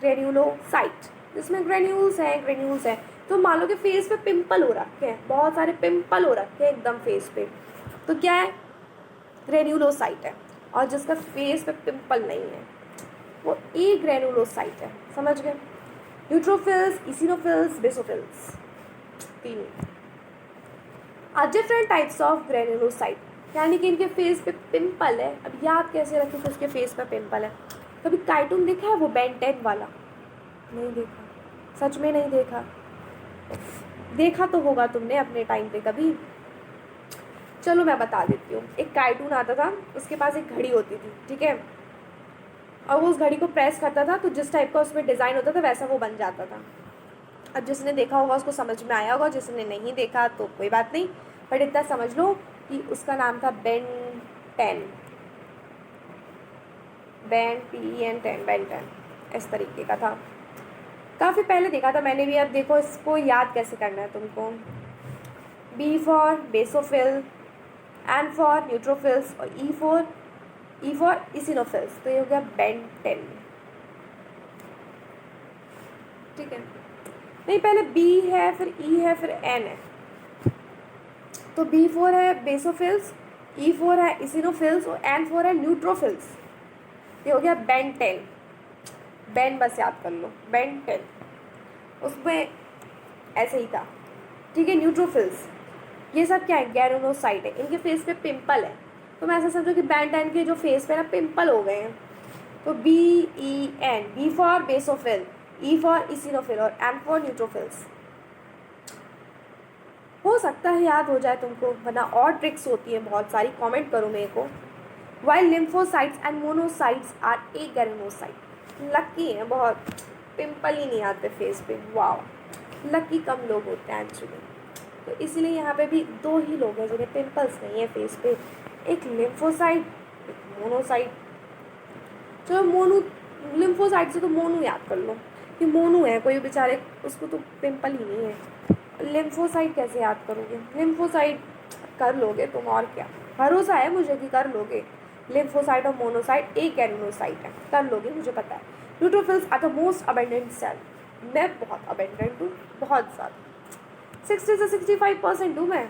ग्रेन्यूलोसाइट, जिसमें ग्रेन्यूल्स हैं। तो मान लो कि फेस पे पिंपल हो रखे हैं, बहुत सारे पिंपल हो रखे हैं एकदम फेस पे, तो क्या है, ग्रेन्यूलोसाइट है। और जिसका फेस पे पिंपल नहीं है वो ग्रेन्यूलोसाइट है। समझ गए? न्यूट्रोफिल्स, इसिनोफिल्स, बेसोफिल्स, तीनों are different types of granulocyte, यानी कि इनके फेस पे पिंपल है। अब याद कैसे रखें कि उसके फेस पे पिंपल है? कभी कार्टून देखा है वो बेन 10 वाला? नहीं देखा? सच में नहीं देखा? देखा तो होगा तुमने अपने टाइम पे कभी। चलो मैं बता देती हूँ। एक कार्टून आता था, उसके पास एक घड़ी होती थी, ठीक है, और वो उस घड़ी को प्रेस करता था तो जिस टाइप का उसमें डिज़ाइन होता था वैसा वो बन जाता था। अब जिसने देखा होगा उसको समझ में आया होगा, जिसने नहीं देखा तो कोई बात नहीं, बट इतना समझ लो कि उसका नाम था बेन 10, बेन PEN 10, बेन 10, इस तरीके का था। काफ़ी पहले देखा था मैंने भी। अब देखो इसको याद कैसे करना है तुमको। B for basophil, N for neutrophils और E फॉर इसिनोफिल्स। तो ये हो गया बेन 10, ठीक है। नहीं, पहले B है, फिर E है, फिर N है। तो B4 है बेसोफिल्स, E4 है इसिनोफिल्स और N4 है न्यूट्रोफिल्स। ये हो गया बेन 10। बेन बस याद कर लो, बेन 10, उसमें ऐसे ही था, ठीक है। न्यूट्रोफिल्स ये सब क्या है, ग्रेनुलोसाइट है। इनके फेस पे पिंपल है, तो मैं ऐसा समझो कि बेन 10 के जो फेस पे ना पिंपल हो गए हैं। तो BEN, B for basophil, E for eosinophil और N फॉर न्यूट्रोफिल्स। हो सकता है याद हो जाए तुमको, वरना और ट्रिक्स होती है बहुत सारी, कमेंट करो मेरे को। While lymphocytes and monocytes are granulocyte. Lucky हैं बहुत, पिंपल ही नहीं आते फेस पे। वाओ, लकी कम लोग होते हैं एक्चुअली। तो इसीलिए यहाँ पे भी 2 ही लोग हैं जिन्हें पिंपल्स नहीं है फेस पे, एक लिम्फोसाइट, एक मोनोसाइट। चलो मोनू, लिम्फोसाइट से तो मोनू याद कर लो कि मोनू है कोई बेचारे, उसको तो पिंपल ही नहीं है। लिम्फोसाइट कैसे याद करोगे? लिम्फोसाइट कर लोगे तुम, और क्या, भरोसा है मुझे कि कर लोगे। लिम्फोसाइट और मोनोसाइट एक ग्रेनुलोसाइट है, कर लोगे, मुझे पता है। Neutrophils are the most abundant cell. मैं बहुत अबेंडेंट हूँ, बहुत ज़्यादा। 60 से 65% हूँ मैं।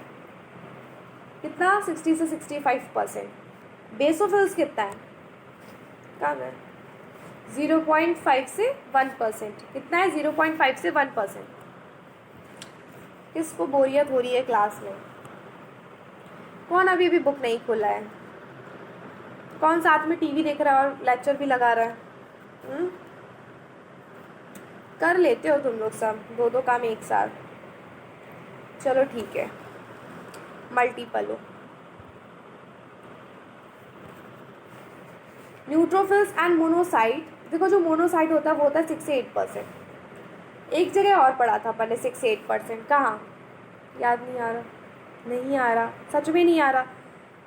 कितना? 60 से 65%। बेसोफिल्स कितना है? कम है, 0.5 से 1%। कितना है? 0.5 से 1%। किसको बोरियत हो रही है क्लास में? कौन अभी भी बुक नहीं खोला है? कौन साथ में टीवी देख रहा है और लेक्चर भी लगा रहा है? कर लेते हो तुम लोग सब 2 काम एक साथ। चलो ठीक है, मल्टीपल हो। Neutrophils and monocyte. देखो जो मोनोसाइट होता है वो होता है 6 से 8%। एक जगह और पढ़ा था अपन ने 6 से 8%। कहाँ? याद नहीं आ रहा, नहीं आ रहा, सच में नहीं आ रहा।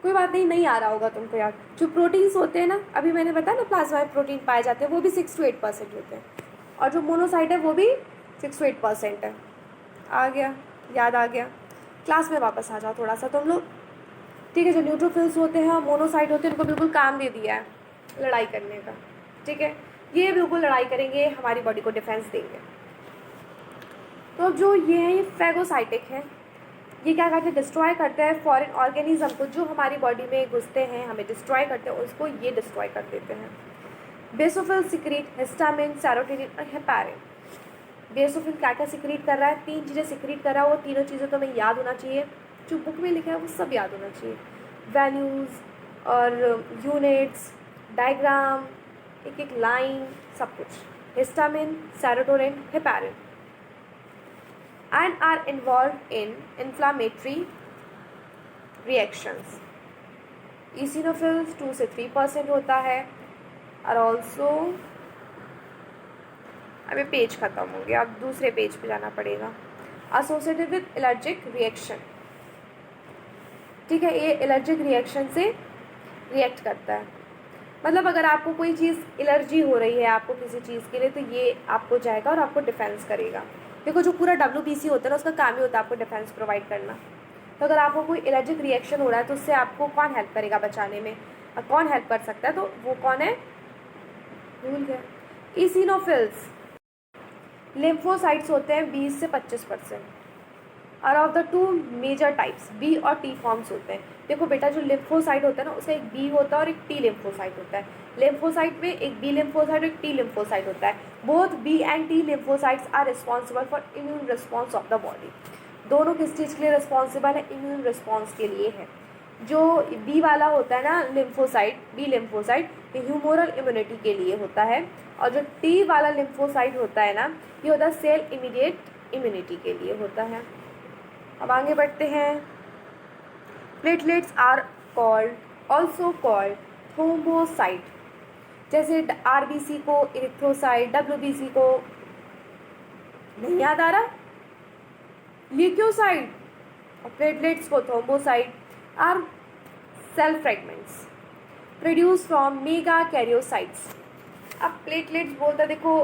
कोई बात नहीं, नहीं आ रहा होगा तुमको याद। जो प्रोटीन्स होते हैं ना, अभी मैंने बताया ना प्लाज्मा में प्रोटीन पाए जाते हैं, वो भी 6 to 8% होते हैं। और जो मोनोसाइट है वो भी 6 to 8% है। आ गया, याद आ गया। क्लास में वापस आ जाओ थोड़ा सा तुम लोग, ठीक है। जो न्यूट्रोफिल्स होते हैं और मोनोसाइट होते हैं, उनको बिल्कुल काम दे दिया है लड़ाई करने का, ठीक है। ये बिल्कुल लड़ाई करेंगे, हमारी बॉडी को डिफेंस देंगे। तो अब जो ये है, ये फैगोसाइटिक है। ये क्या करते हैं? डिस्ट्रॉय करते हैं फॉरेन ऑर्गेनिज्म को जो हमारी बॉडी में घुसते हैं, हमें डिस्ट्रॉय करते हैं, उसको ये डिस्ट्रॉय कर देते हैं। बेसोफिल सिक्रीट हिस्टामिन, सेरोटोनिन और हेपारिन। बेसोफिल क्या क्या सिक्रीट कर रहा है? 3 चीज़ें सिक्रीट कर रहा है। वो तीनों चीज़ें तो हमें याद होना चाहिए, जो बुक में लिखा है वो सब याद होना चाहिए। वैल्यूज़ और यूनिट्स, डायग्राम, एक एक लाइन, सब कुछ। Histamine, serotonin, heparin and are involved in inflammatory reactions. Eosinophils 2 से 3% होता है। और ऑल्सो, अभी पेज ख़त्म हो गया, अब दूसरे पेज पे जाना पड़ेगा। एसोसिएटेड विद एलर्जिक रिएक्शन, ठीक है। ये एलर्जिक रिएक्शन से रिएक्ट करता है। मतलब अगर आपको कोई चीज़ एलर्जी हो रही है आपको किसी चीज़ के लिए, तो ये आपको जाएगा और आपको डिफेंस करेगा। देखो जो पूरा WBC होता है ना, उसका काम ही होता है आपको डिफेंस प्रोवाइड करना। तो अगर आपको कोई एलर्जिक रिएक्शन हो रहा है तो उससे आपको कौन हेल्प करेगा बचाने में? और कौन हेल्प कर सकता है? तो वो कौन है? भूल गया। इसिनोफिल्स। लिम्फोसाइट्स होते हैं 20 से 25%। Are of the two major types B और टी फॉर्म्स होते हैं। देखो बेटा, जो लिम्फोसाइट होता है ना, उसका एक बी होता है और एक टी लिम्फोसाइट होता है। लिम्फोसाइट में एक बी लिम्फोसाइट और एक टी लिम्फोसाइट होता है। Both B and T lymphocytes are responsible for immune response of the body. दोनों किस चीज़ के लिए रिस्पॉन्सिबल है? इम्यून रिस्पॉन्स के लिए है। जो बी वाला होता है ना लिम्फोसाइट, बी लिम्फोसाइट, ये ह्यूमोरल इम्यूनिटी के लिए होता है। और जो टी वाला लिम्फोसाइट होता है ना, ये होता है सेल इमीडिएट इम्यूनिटी के लिए होता है। अब आगे बढ़ते हैं। Platelets are called also called thrombocyte. जैसे आरबीसी को इरिथ्रोसाइट, डब्ल्यूबीसी को नहीं याद आ रहा, ल्यूकोसाइट, और प्लेटलेट्स को thrombocyte are cell fragments produce from megakaryocytes. अब प्लेटलेट्स बोलता, देखो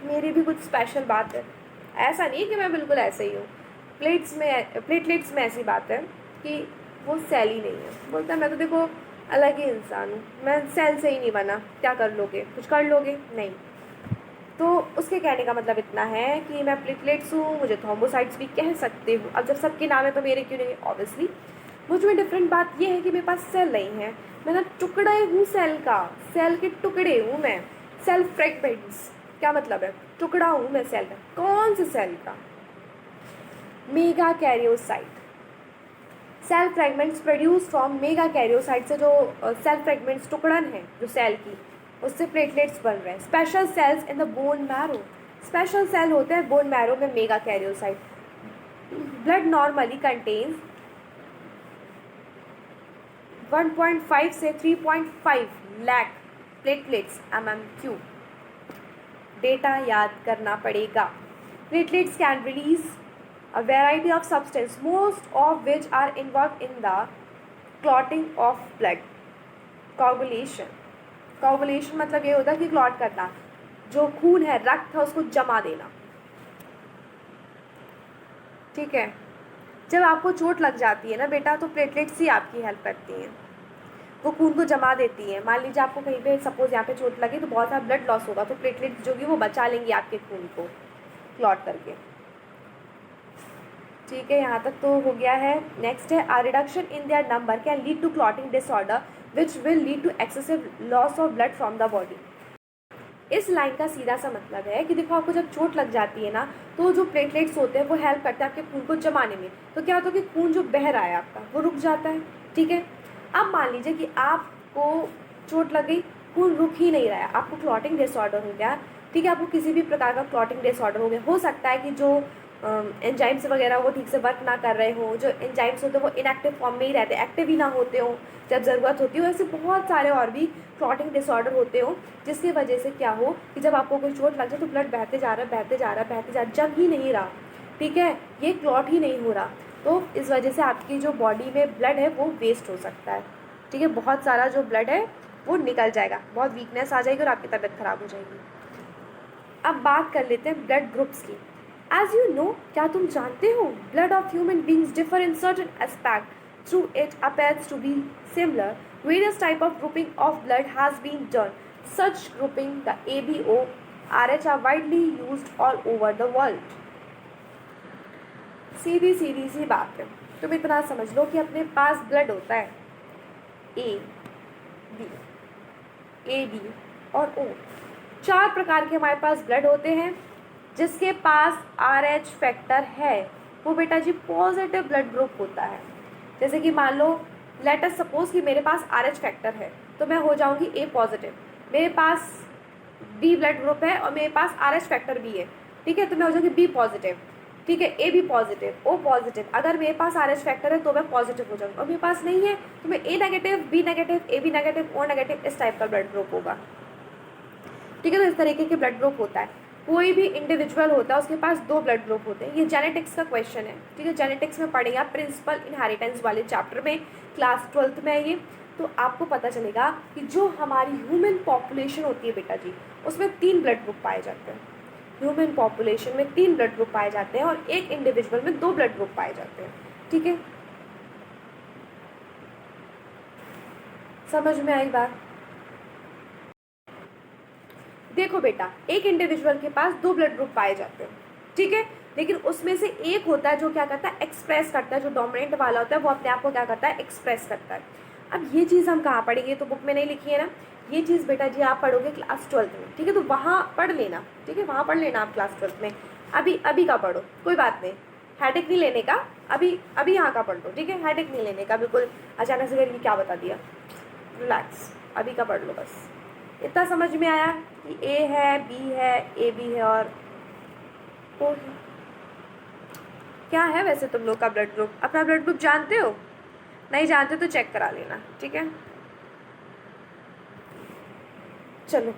मेरी भी कुछ स्पेशल बात है, ऐसा नहीं कि मैं बिल्कुल ऐसे ही हूँ। प्लेटलेट्स में ऐसी बात है कि वो सेल ही नहीं है। बोलता है मैं तो देखो अलग ही इंसान हूँ, मैं सेल से ही नहीं बना, क्या कर लोगे, कुछ कर लोगे नहीं। तो उसके कहने का मतलब इतना है कि मैं प्लेटलेट्स हूँ, मुझे थ्रोम्बोसाइट्स भी कह सकते हो। अब जब सबके नाम है तो मेरे क्यों नहीं? ऑब्वियसली मुझ में डिफरेंट बात ये है कि मेरे पास सेल नहीं है, मैं ना टुकड़ा हूँ सेल का, सेल के टुकड़े हूँ मैं। सेल फ्रेगमेंट्स क्या मतलब है? टुकड़ा हूँ मैं सेल का। कौन से सेल का? Megakaryocyte. Cell fragments produce from megakaryocyte से जो सेल फ्रेगमेंट्स टुकड़न है जो सेल की, उससे प्लेटलेट्स बन रहे हैं। Special cells in the bone marrow, special cell होते हैं बोन मैरो में megakaryocyte. Blood normally contains 1.5 से 3.5 लाख प्लेटलेट्स MMQ। डेटा याद करना पड़ेगा। Platelets can release a variety of substance, most of which are involved in the clotting of blood. Coagulation, coagulation मतलब ये होता है कि क्लॉट करना, जो खून है, रक्त है, उसको जमा देना। ठीक है, जब आपको चोट लग जाती है ना बेटा, तो प्लेटलेट्स ही आपकी हेल्प करती हैं, वो खून को जमा देती हैं। मान लीजिए आपको कहीं पे सपोज यहाँ पे चोट लगी तो बहुत सारा ब्लड लॉस होगा, तो प्लेटलेट्स जो भी वो बचा लेंगी आपके खून को क्लॉट करके। ठीक है, यहाँ तक तो हो गया है। नेक्स्ट है, are reduction in their number can lead to clotting disorder which will lead to excessive loss of blood from the body. इस लाइन का सीधा सा मतलब है कि देखो आपको जब चोट लग जाती है ना, तो जो प्लेटलेट्स होते हैं वो हेल्प करते हैं आपके खून को जमाने में। तो क्या होता है कि खून जो बह रहा है आपका वो रुक जाता है। ठीक है, अब मान लीजिए कि आपको चोट लग गई, खून रुक ही नहीं रहा है, आपको क्लॉटिंग डिसऑर्डर हो गया। ठीक है, आपको किसी भी प्रकार का क्लॉटिंग डिसऑर्डर हो गया। हो सकता है कि जो एंजाइम्स वगैरह वो ठीक से वर्क ना कर रहे हों, जो एंजाइम्स होते हैं वो इनएक्टिव फॉर्म में ही रहते हैं, एक्टिव ही ना होते हों जब ज़रूरत होती हो। ऐसे बहुत सारे और भी क्लॉटिंग डिसऑर्डर होते हो, जिसकी वजह से क्या हो कि जब आपको कोई चोट लग जाए तो ब्लड बहते जा रहा है, बहते जा रहा है, बहते जा रहा है, जम ही नहीं रहा। ठीक है, ये क्लॉट ही नहीं हो रहा, तो इस वजह से आपकी जो बॉडी में ब्लड है वो वेस्ट हो सकता है। ठीक है, बहुत सारा जो ब्लड है वो निकल जाएगा, बहुत वीकनेस आ जाएगी और आपकी तबीयत खराब हो जाएगी। अब बात कर लेते हैं ब्लड ग्रुप्स की। एज यू नो, क्या तुम जानते हो, blood of human beings differ in certain aspect through it appears to be similar. Various type of grouping of blood has been done. Such grouping, the ABO, RH, are widely used all over the world. सीधी सीधी सी बात है, तुम इतना समझ लो कि अपने पास blood होता है A B और ओ, 4 प्रकार के हमारे पास ब्लड होते हैं। जिसके पास RH फैक्टर है वो बेटा जी पॉजिटिव ब्लड ग्रुप होता है। जैसे कि मान लो लेट अस सपोज कि मेरे पास RH फैक्टर है तो मैं हो जाऊंगी A पॉजिटिव। मेरे पास B ब्लड ग्रुप है और मेरे पास RH फैक्टर भी है, ठीक है, तो मैं हो जाऊंगी B पॉजिटिव। ठीक है, AB पॉजिटिव, O पॉजिटिव। अगर मेरे पास RH फैक्टर है तो मैं पॉजिटिव हो जाऊंगी, और मेरे पास नहीं है तो मैं A negative, B negative, AB negative, O negative, इस टाइप का ब्लड ग्रुप होगा। ठीक है, तो इस तरीके के ब्लड ग्रुप होता है। कोई भी इंडिविजुअल होता है उसके पास 2 ब्लड ग्रुप होते हैं। ये जेनेटिक्स का क्वेश्चन है। ठीक है, जेनेटिक्स में पढ़ेंगे आप प्रिंसिपल इनहेरिटेंस वाले चैप्टर में, क्लास 12th में है ये। तो आपको पता चलेगा कि जो हमारी ह्यूमन पॉपुलेशन होती है बेटा जी, उसमें 3 ब्लड ग्रुप पाए जाते हैं। ह्यूमन पॉपुलेशन में 3 ब्लड ग्रुप पाए जाते हैं और एक इंडिविजुअल में 2 ब्लड ग्रुप पाए जाते हैं। ठीक है, समझ में आई बात? देखो बेटा, एक इंडिविजुअल के पास 2 ब्लड ग्रुप पाए जाते हैं, ठीक है, लेकिन उसमें से एक होता है जो क्या करता है, एक्सप्रेस करता है, जो डोमिनेंट वाला होता है वो अपने आप को क्या करता है, एक्सप्रेस करता है। अब ये चीज़ हम कहाँ पढ़ेंगे, तो बुक में नहीं लिखी है ना, ये चीज़ बेटा जी आप पढ़ोगे क्लास 12th में, ठीक है, तो वहाँ पढ़ लेना, ठीक है, वहाँ पढ़ लेना आप क्लास 12th में। अभी का पढ़ो, कोई बात नहीं, हेडेक नहीं लेने का, अभी यहाँ का पढ़ लो, ठीक है, हेडेक नहीं लेने का बिल्कुल, अचानक से ये क्या बता दिया, रिलैक्स, अभी का पढ़ लो बस। इतना समझ में आया कि ए है, बी है, ए बी है और ओ है। क्या है वैसे तुम लोग का ब्लड ग्रुप, अपना ब्लड ग्रुप जानते हो? नहीं जानते तो चेक करा लेना, ठीक है। चलो,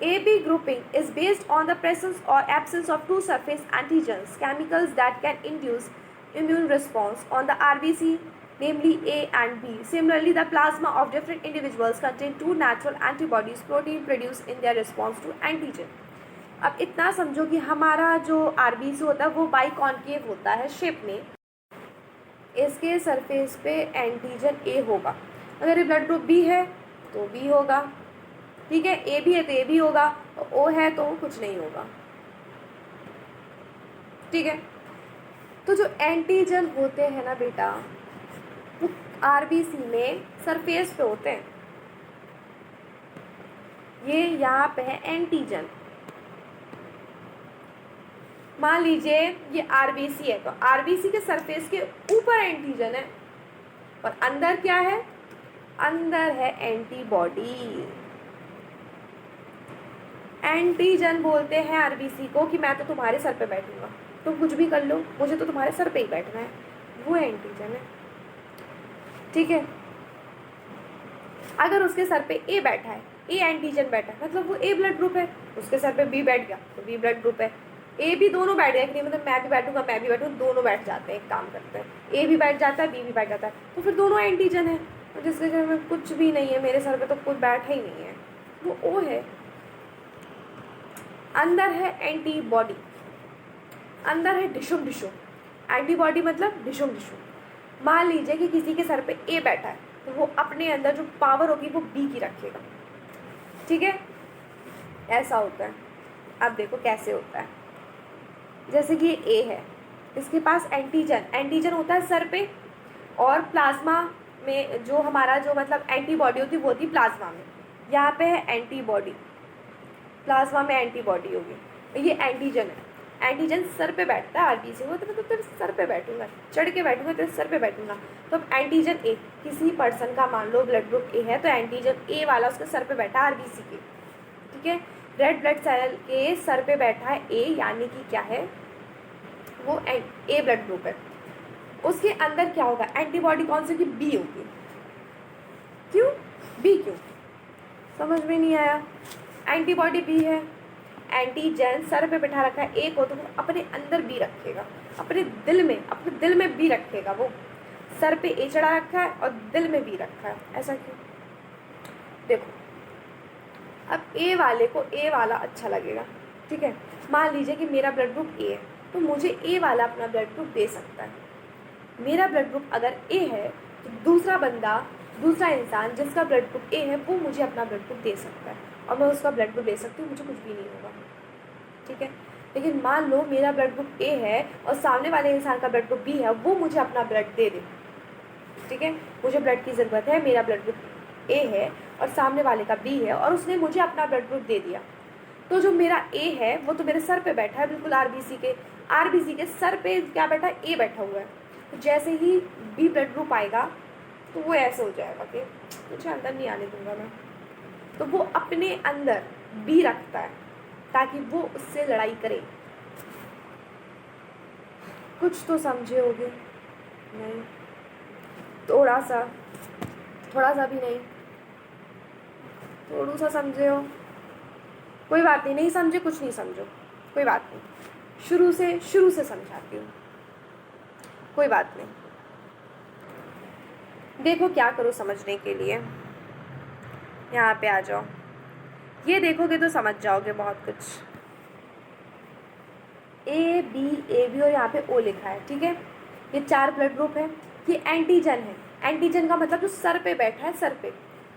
A B grouping is based on the presence or absence of two surface antigens, chemicals that can induce immune response on the RBC, namely A and B. Similarly, the plasma of different individuals contain two natural antibodies, protein produced in their response to antigen. अब इतना समझो कि हमारा जो RBC होता है वो बाइकॉन्केव होता है शेप में, इसके सरफेस पे एंटीजन ए होगा। अगर ये ब्लड ग्रुप बी है तो बी होगा, ठीक है, ए भी है तो ए भी होगा, ओ है तो कुछ नहीं होगा, ठीक है। तो जो एंटीजन होते हैं ना बेटा, वो आरबीसी में सरफेस पे होते हैं, ये यहाँ पे है एंटीजन। मान लीजिए ये आरबीसी है, तो आरबीसी के सरफेस के ऊपर एंटीजन है और अंदर क्या है, अंदर है एंटीबॉडी। एंटीजन बोलते हैं आरबीसी को कि मैं तो तुम्हारे सर पे बैठूंगा, तुम कुछ भी कर लो, मुझे तो तुम्हारे सर पे ही बैठना है, वो एंटीजन है, ठीक है। अगर उसके सर पे ए बैठा है, ए एंटीजन बैठा है, मतलब वो ए ब्लड ग्रुप है, उसके सर पे बी बैठ गया तो बी ब्लड ग्रुप है, ए भी दोनों बैठ गया कि नहीं, मतलब मैं भी बैठूंगा मैं भी बैठूँ, दोनों बैठ जाते हैं, एक काम करते हैं, ए भी बैठ जाता है बी भी बैठ जाता है, तो फिर दोनों एंटीजन है। तो जिसके घर में कुछ भी नहीं है, मेरे सर पे तो कोई बैठा ही नहीं है, वो ओ है। अंदर है एंटीबॉडी, अंदर है डिशुम डिशुम, एंटीबॉडी मतलब डिशुम डिशुम। मान लीजिए कि किसी के सर पे ए बैठा है तो वो अपने अंदर जो पावर होगी वो बी की रखेगा, ठीक है, ऐसा होता है। अब देखो कैसे होता है, जैसे कि ए है, इसके पास एंटीजन, एंटीजन होता है सर पे, और प्लाज्मा में जो हमारा जो मतलब एंटीबॉडी होती है वो होती है प्लाज्मा में, यहाँ पे है एंटीबॉडी, प्लाज्मा में एंटीबॉडी होगी, ये एंटीजन है। एंटीजन सर पे बैठता है आरबीसी में, तो मैं तो तेरे सर पे बैठूंगा, चढ़ के बैठूंगा, तेरे सर पे बैठूंगा। तो अब एंटीजन ए, किसी पर्सन का मान लो ब्लड ग्रुप ए है, तो एंटीजन ए वाला उसके सर पे बैठा है आरबीसी के, ठीक है। रेड ब्लड सेल के सर पे बैठा है ए, यानी कि क्या है, वो ए ब्लड ग्रुप है। उसके अंदर क्या होगा, एंटीबॉडी कौन सी होगी, बी होगी। क्यों बी, क्यों, समझ में नहीं आया। एंटीबॉडी बी है, एंटीजन सर पे बैठा रखा है ए को, तो वो अपने अंदर बी रखेगा, अपने दिल में बी रखेगा। वो सर पे ए चढ़ा रखा है और दिल में बी रखा है, ऐसा क्यों? देखो, अब ए वाले को ए वाला अच्छा लगेगा, ठीक है। मान लीजिए कि मेरा ब्लड ग्रुप ए है, तो मुझे ए वाला अपना ब्लड ग्रुप दे सकता है। मेरा ब्लड ग्रुप अगर ए है तो दूसरा इंसान जिसका ब्लड ग्रुप ए है वो मुझे अपना ब्लड ग्रुप दे सकता है, और मैं उसका ब्लड ग्रुप ले सकती हूँ, मुझे कुछ भी नहीं होगा, ठीक है। लेकिन मान लो मेरा ब्लड ग्रुप ए है और सामने वाले इंसान का ब्लड ग्रुप बी है, वो मुझे अपना ब्लड दे दे, ठीक है, मुझे ब्लड की ज़रूरत है, मेरा ब्लड ग्रुप ए है और सामने वाले का बी है, और उसने मुझे अपना ब्लड ग्रुप दे दिया, तो जो मेरा ए है वो तो मेरे सर पे बैठा है, बिल्कुल आरबीसी के सर पे क्या बैठा है, ए बैठा हुआ है। तो जैसे ही बी ब्लड ग्रुप आएगा तो वो ऐसे हो जाएगा कि मुझे अंदर नहीं आने दूंगा मैं, तो वो अपने अंदर बी रखता है ताकि वो उससे लड़ाई करे। कुछ तो समझे होगे? नहीं, थोड़ा सा भी नहीं, थोड़ा सा समझे हो? कोई बात नहीं, नहीं समझे कुछ नहीं समझो, कोई बात नहीं, शुरू से समझाती हूँ, कोई बात नहीं। देखो क्या करो समझने के लिए, यहाँ पे आ जाओ, ये देखोगे तो समझ जाओगे बहुत कुछ। ए बी और यहाँ पे ओ लिखा है, ठीक है, ये 4 ब्लड ग्रुप है, ये एंटीजन है। एंटीजन का मतलब जो सर पे बैठा है, सर पे,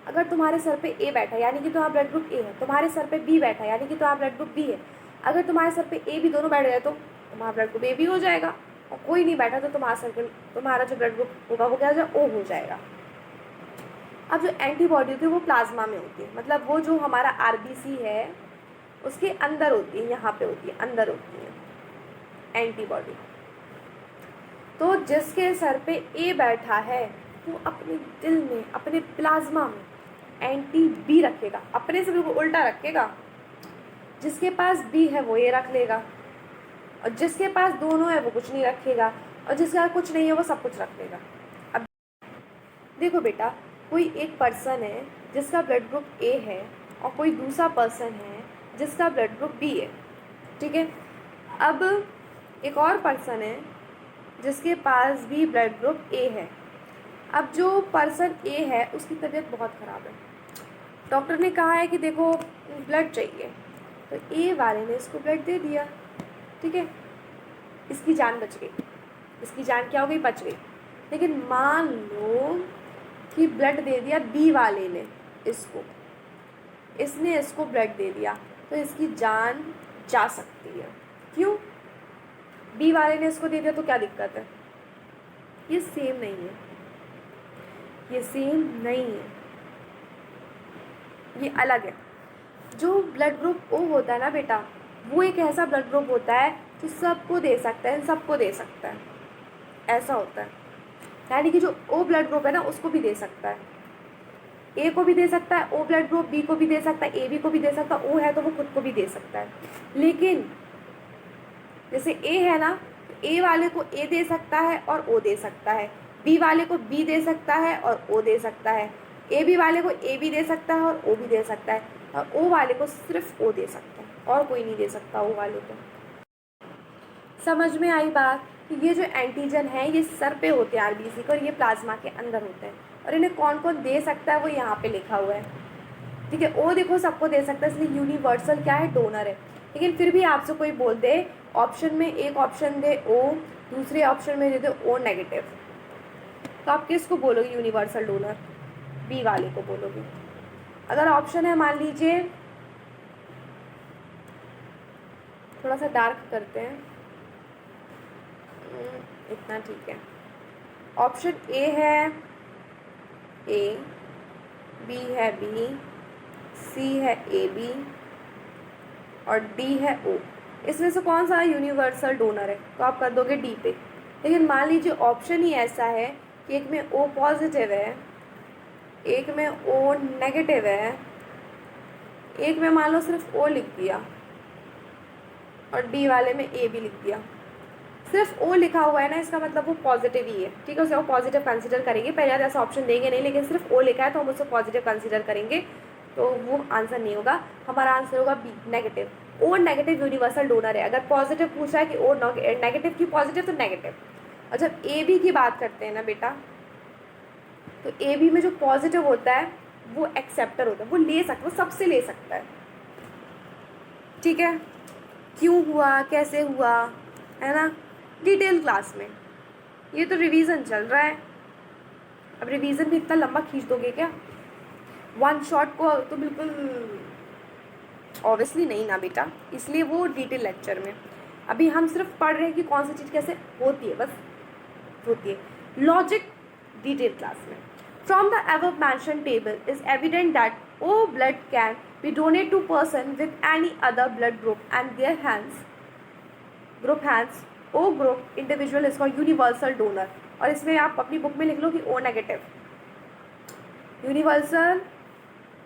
अगर तुम्हारे सर पे ए बैठा है यानी कि तुम्हारा ब्लड ग्रुप ए है, तुम्हारे सर पे बी बैठा है यानी कि तुम्हारा ब्लड ग्रुप बी है। अगर तुम्हारे सर पे ए बी दोनों बैठ गए तो तुम्हारा ब्लड ग्रुप ए बी हो जाएगा, और कोई नहीं बैठा तो तुम्हारा जो ब्लड ग्रुप होगा वो क्या हो जाएगा, ओ हो जाएगा। अब जो एंटीबॉडी होती है वो प्लाज्मा में होती है, मतलब वो जो हमारा आरबीसी है उसके अंदर होती है, यहाँ पे होती है, अंदर होती है एंटीबॉडी। तो जिसके सर पे ए बैठा है वो अपने दिल में, अपने प्लाज्मा में एंटी बी रखेगा, अपने से बिल्कुल उल्टा रखेगा। जिसके पास बी है वो ए रख लेगा, और जिसके पास दोनों है वो कुछ नहीं रखेगा, और जिसके पास कुछ नहीं है वो सब कुछ रख लेगा। अब देखो बेटा, कोई एक पर्सन है जिसका ब्लड ग्रुप ए है और कोई दूसरा पर्सन है जिसका ब्लड ग्रुप बी है, ठीक है। अब एक और पर्सन है जिसके पास भी ब्लड ग्रुप ए है। अब जो पर्सन ए है उसकी तबीयत बहुत ख़राब है, डॉक्टर ने कहा है कि देखो ब्लड चाहिए, तो ए वाले ने इसको ब्लड दे दिया, ठीक है, इसकी जान बच गई, इसकी जान क्या हो गई, बच गई। लेकिन मान लो कि ब्लड दे दिया बी वाले ने इसको, इसने इसको ब्लड दे दिया, तो इसकी जान जा सकती है। क्यों? बी वाले ने इसको दे दिया तो क्या दिक्कत है? ये सेम नहीं है, ये सेम नहीं है, ये अलग है। जो ब्लड ग्रुप ओ होता है ना बेटा, वो एक ऐसा ब्लड ग्रुप होता है जो सबको दे सकता है, सबको दे सकता है, ऐसा होता है। यानी कि जो ओ ब्लड ग्रुप है ना उसको भी दे सकता है, ए को भी दे सकता है, ओ ब्लड ग्रुप बी को भी दे सकता है, ए बी को भी दे सकता है, ओ है तो वो खुद को भी दे सकता है। लेकिन जैसे ए है ना, ए वाले को ए दे सकता है और ओ दे सकता है, बी वाले को बी दे सकता है और ओ दे सकता है, ए बी वाले को ए भी दे सकता है और ओ भी दे सकता है, और ओ वाले को सिर्फ ओ दे सकता है और कोई नहीं दे सकता ओ वाले को। समझ में आई बात? कि ये जो एंटीजन है ये सर पे होते हैं आरबीसी को, और ये प्लाज्मा के अंदर होते हैं, और इन्हें कौन कौन दे सकता है वो यहाँ पे लिखा हुआ है, ठीक है। ओ देखो सबको दे सकता है, इसलिए यूनिवर्सल क्या है, डोनर है। लेकिन फिर भी आपसे कोई बोल दे ऑप्शन में, एक ऑप्शन दे ओ, दूसरे ऑप्शन में दे दे ओ नेगेटिव, तो आप किसको बोलोगे यूनिवर्सल डोनर? बी वाले को बोलोगे। अगर ऑप्शन है, मान लीजिए थोड़ा सा डार्क करते हैं, इतना ठीक है। ऑप्शन ए है ए, बी है बी, सी है ए बी और डी है ओ। इसमें से कौन सा यूनिवर्सल डोनर है? तो आप कर दोगे डी पे। लेकिन मान लीजिए ऑप्शन ही ऐसा है कि एक में ओ पॉजिटिव है, एक में ओ नेगेटिव है, एक में मान लो सिर्फ ओ लिख दिया और डी वाले में ए भी लिख दिया। सिर्फ ओ लिखा हुआ है ना, इसका मतलब वो पॉजिटिव ही है, ठीक है, उसे वो पॉजिटिव कंसीडर करेंगे। पहले ऐसा ऑप्शन देंगे नहीं, लेकिन सिर्फ ओ लिखा है तो हम उसे पॉजिटिव कंसीडर करेंगे, तो वो आंसर नहीं होगा। हमारा आंसर होगा B negative. O negative universal donor है। अगर पॉजिटिव पूछा है कि ओ नेगेटिव की पॉजिटिव तो नेगेटिव। और जब ए बी की बात करते हैं ना बेटा, तो ए बी में जो पॉजिटिव होता है वो एक्सेप्टर होता है, वो ले सकता, वो सबसे ले सकता है, ठीक है। क्यों हुआ, कैसे हुआ, है ना, डिटेल क्लास में। ये तो रिवीजन चल रहा है, अब रिवीजन भी इतना लंबा खींच दोगे क्या? वन शॉट को तो बिल्कुल ऑब्वियसली नहीं ना बेटा, इसलिए वो डिटेल लेक्चर में। अभी हम सिर्फ पढ़ रहे हैं कि कौन सी चीज़ कैसे होती है, बस होती है। लॉजिक डिटेल क्लास में। From the above mentioned table is evident that O blood can be donated to person with any other blood group and their group hands O group individual is called universal donor। और इसमें आप अपनी book में लिख लो कि O negative, universal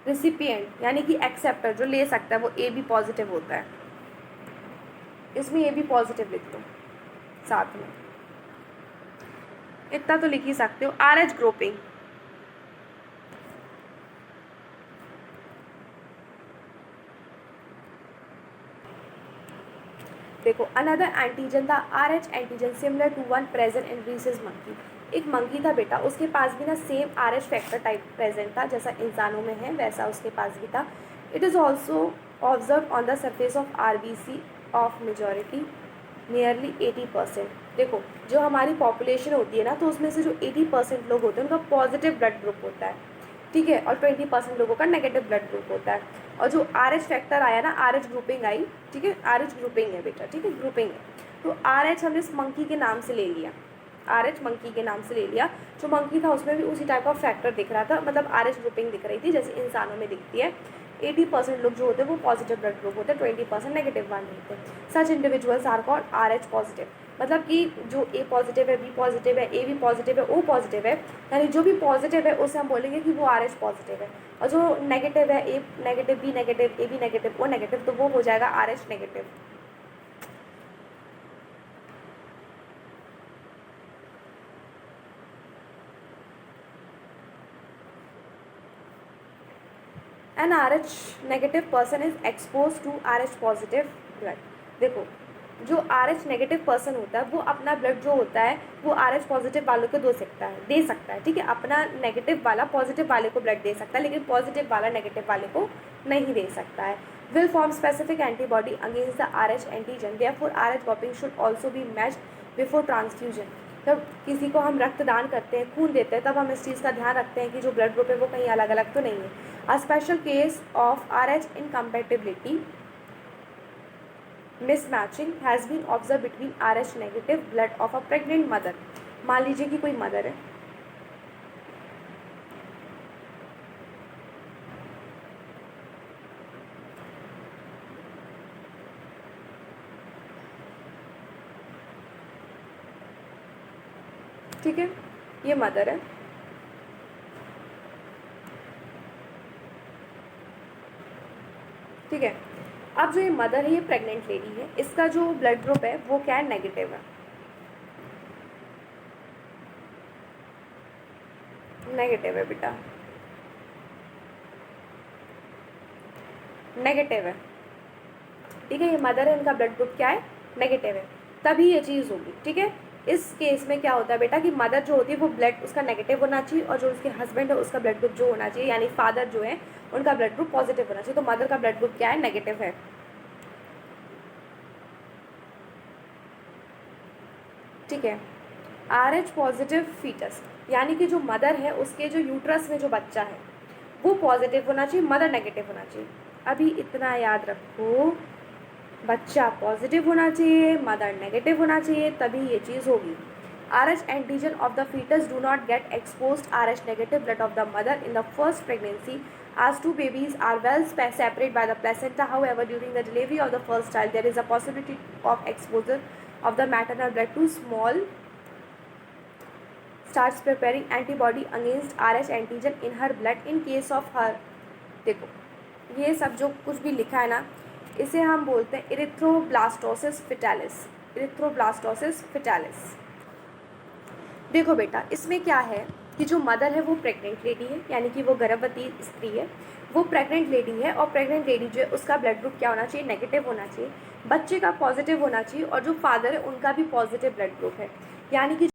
recipient यानी कि acceptor जो ले सकता है वो ए बी पॉजिटिव होता है। इसमें ए बी पॉजिटिव लिख दो साथ में, इतना तो लिख ही सकते हो। आर एच ग्रुपिंग, देखो अनदर एंटीजन था R H antigen similar to one present in rhesus monkey. एक मंकी था बेटा, उसके पास भी ना same R H factor type present था जैसा इंसानों में है, वैसा उसके पास भी था। It is also observe on the surface of R B C of majority nearly 80%। देखो जो हमारी पॉपुलेशन होती है ना, तो उसमें से जो 80% लोग होते हैं उनका पॉजिटिव ब्लड ग्रुप होता है। ठीक है, और 20% लोगों का नेगेटिव ब्लड ग्रुप होता है। और जो RH फैक्टर आया ना, RH ग्रुपिंग आई, ठीक है, RH ग्रुपिंग है बेटा, ठीक है, ग्रुपिंग है। तो RH हमने इस मंकी के नाम से ले लिया, RH मंकी के नाम से ले लिया। जो मंकी था उसमें भी उसी टाइप का फैक्टर दिख रहा था, मतलब RH ग्रुपिंग दिख रही थी जैसे इंसानों में दिखती है। 80% लोग जो होते हैं वो पॉजिटिव ब्लड ग्रुप होते हैं, 20% नेगेटिव वन होते हैं। Such individuals are called RH positive, मतलब कि जो A पॉजिटिव है, B पॉजिटिव है, AB पॉजिटिव है, O पॉजिटिव है, यानी जो भी पॉजिटिव है उसे हम बोलेंगे कि वो RH पॉजिटिव है। और जो नेगेटिव है, A negative, B negative, AB negative, O negative, तो वो हो जाएगा RH negative. An RH negative person is expose to RH positive blood. देखो, जो RH नेगेटिव पर्सन होता है वो अपना ब्लड जो होता है वो RH पॉजिटिव वालों को दे सकता है, ठीक है, अपना नेगेटिव वाला पॉजिटिव वाले को ब्लड दे सकता है, लेकिन पॉजिटिव वाला नेगेटिव वाले को नहीं दे सकता है। Will form specific antibody against the RH antigen, therefore RH grouping should also be matched before transfusion. जब किसी को हम रक्तदान करते हैं, खून देते हैं, तब हम इस चीज़ का ध्यान रखते हैं कि जो ब्लड ग्रुप है वो कहीं अलग अलग तो नहीं है। A special case of RH incompatibility mismatching has been observe between RH negative blood of a pregnant mother. मान लीजिए कि कोई मदर है, ठीक है, ये मदर है, ठीक है। अब जो ये मदर है, ये प्रेग्नेंट लेडी है, इसका जो ब्लड ग्रुप है वो क्या है, नेगेटिव है, नेगेटिव है बेटा, नेगेटिव है, ठीक है। ये मदर है, इनका ब्लड ग्रुप क्या है, नेगेटिव है, तभी ये चीज़ होगी, ठीक है। इस केस में क्या होता है बेटा कि मदर जो होती है वो ब्लड उसका नेगेटिव होना चाहिए, और जो उसके हस्बैंड है उसका ब्लड ग्रुप जो होना चाहिए, यानी फादर जो है उनका ब्लड ग्रुप पॉजिटिव होना चाहिए। तो मदर का ब्लड ग्रुप क्या है, नेगेटिव है, ठीक है। RH पॉजिटिव फीटस, यानी कि जो मदर है उसके जो यूट्रस में जो बच्चा है वो पॉजिटिव होना चाहिए, मदर नेगेटिव होना चाहिए। अभी इतना याद रखो, बच्चा पॉजिटिव होना चाहिए, मदर नेगेटिव होना चाहिए, तभी ये चीज़ होगी। RH एंटीजन of the foetus do not get exposed RH negative blood of the mother in the first pregnancy as two babies are well separated by the placenta. However, during the delivery of the first child, there is a possibility of exposure of the maternal blood to small starts preparing antibody against RH antigen in her blood in case of her। देखो, ये सब जो कुछ भी लिखा है ना, इसे हम बोलते हैं इरिथ्रोब्लास्टोसिस फिटालिस, इरिथ्रोब्लास्टोसिस फिटालिस। देखो बेटा, इसमें क्या है कि जो मदर है वो प्रेग्नेंट लेडी है, यानी कि वो गर्भवती स्त्री है, वो प्रेग्नेंट लेडी है, और प्रेग्नेंट लेडी जो है उसका ब्लड ग्रुप क्या होना चाहिए, नेगेटिव होना चाहिए, बच्चे का पॉजिटिव होना चाहिए, और जो फादर है उनका भी पॉजिटिव ब्लड ग्रुप है, यानी कि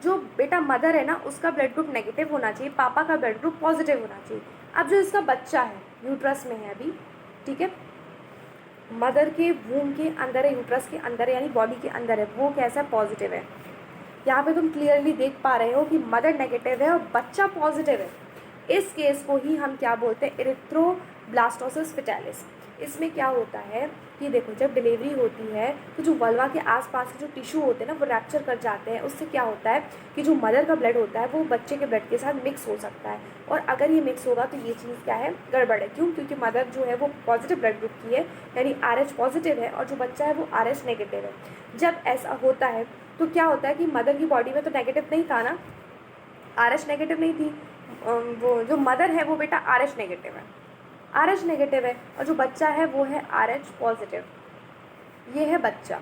जो बेटा मदर है ना उसका ब्लड ग्रुप नेगेटिव होना चाहिए, पापा का ब्लड ग्रुप पॉजिटिव होना चाहिए। अब जो इसका बच्चा है यूट्रस में है अभी, ठीक है, मदर के वूम के अंदर है, यूट्रस के अंदर है, यानी बॉडी के अंदर है, वो कैसा पॉजिटिव है। यहाँ पे तुम क्लियरली देख पा रहे हो कि मदर नेगेटिव है और बच्चा पॉजिटिव है। इस केस को ही हम क्या बोलते हैं, इरिथ्रोब्लास्टोसिस फिटालिस। इसमें क्या होता है कि देखो, जब डिलीवरी होती है तो जो वल्वा के आसपास के जो टिश्यू होते हैं ना वो रैप्चर कर जाते हैं। उससे क्या होता है कि जो मदर का ब्लड होता है वो बच्चे के ब्लड के साथ मिक्स हो सकता है, और अगर ये मिक्स होगा तो ये चीज़ क्या है, गड़बड़ है। क्यों? क्योंकि मदर जो है वो पॉजिटिव ब्लड ग्रुप की है, यानी RH पॉजिटिव है, और जो बच्चा है वो RH नेगेटिव है। जब ऐसा होता है तो क्या होता है कि मदर की बॉडी में तो नेगेटिव नहीं था ना, RH नेगेटिव नहीं थी, वो जो मदर है वो बेटा RH नेगेटिव है, RH नेगेटिव है, और जो बच्चा है वो है RH पॉजिटिव। ये है बच्चा,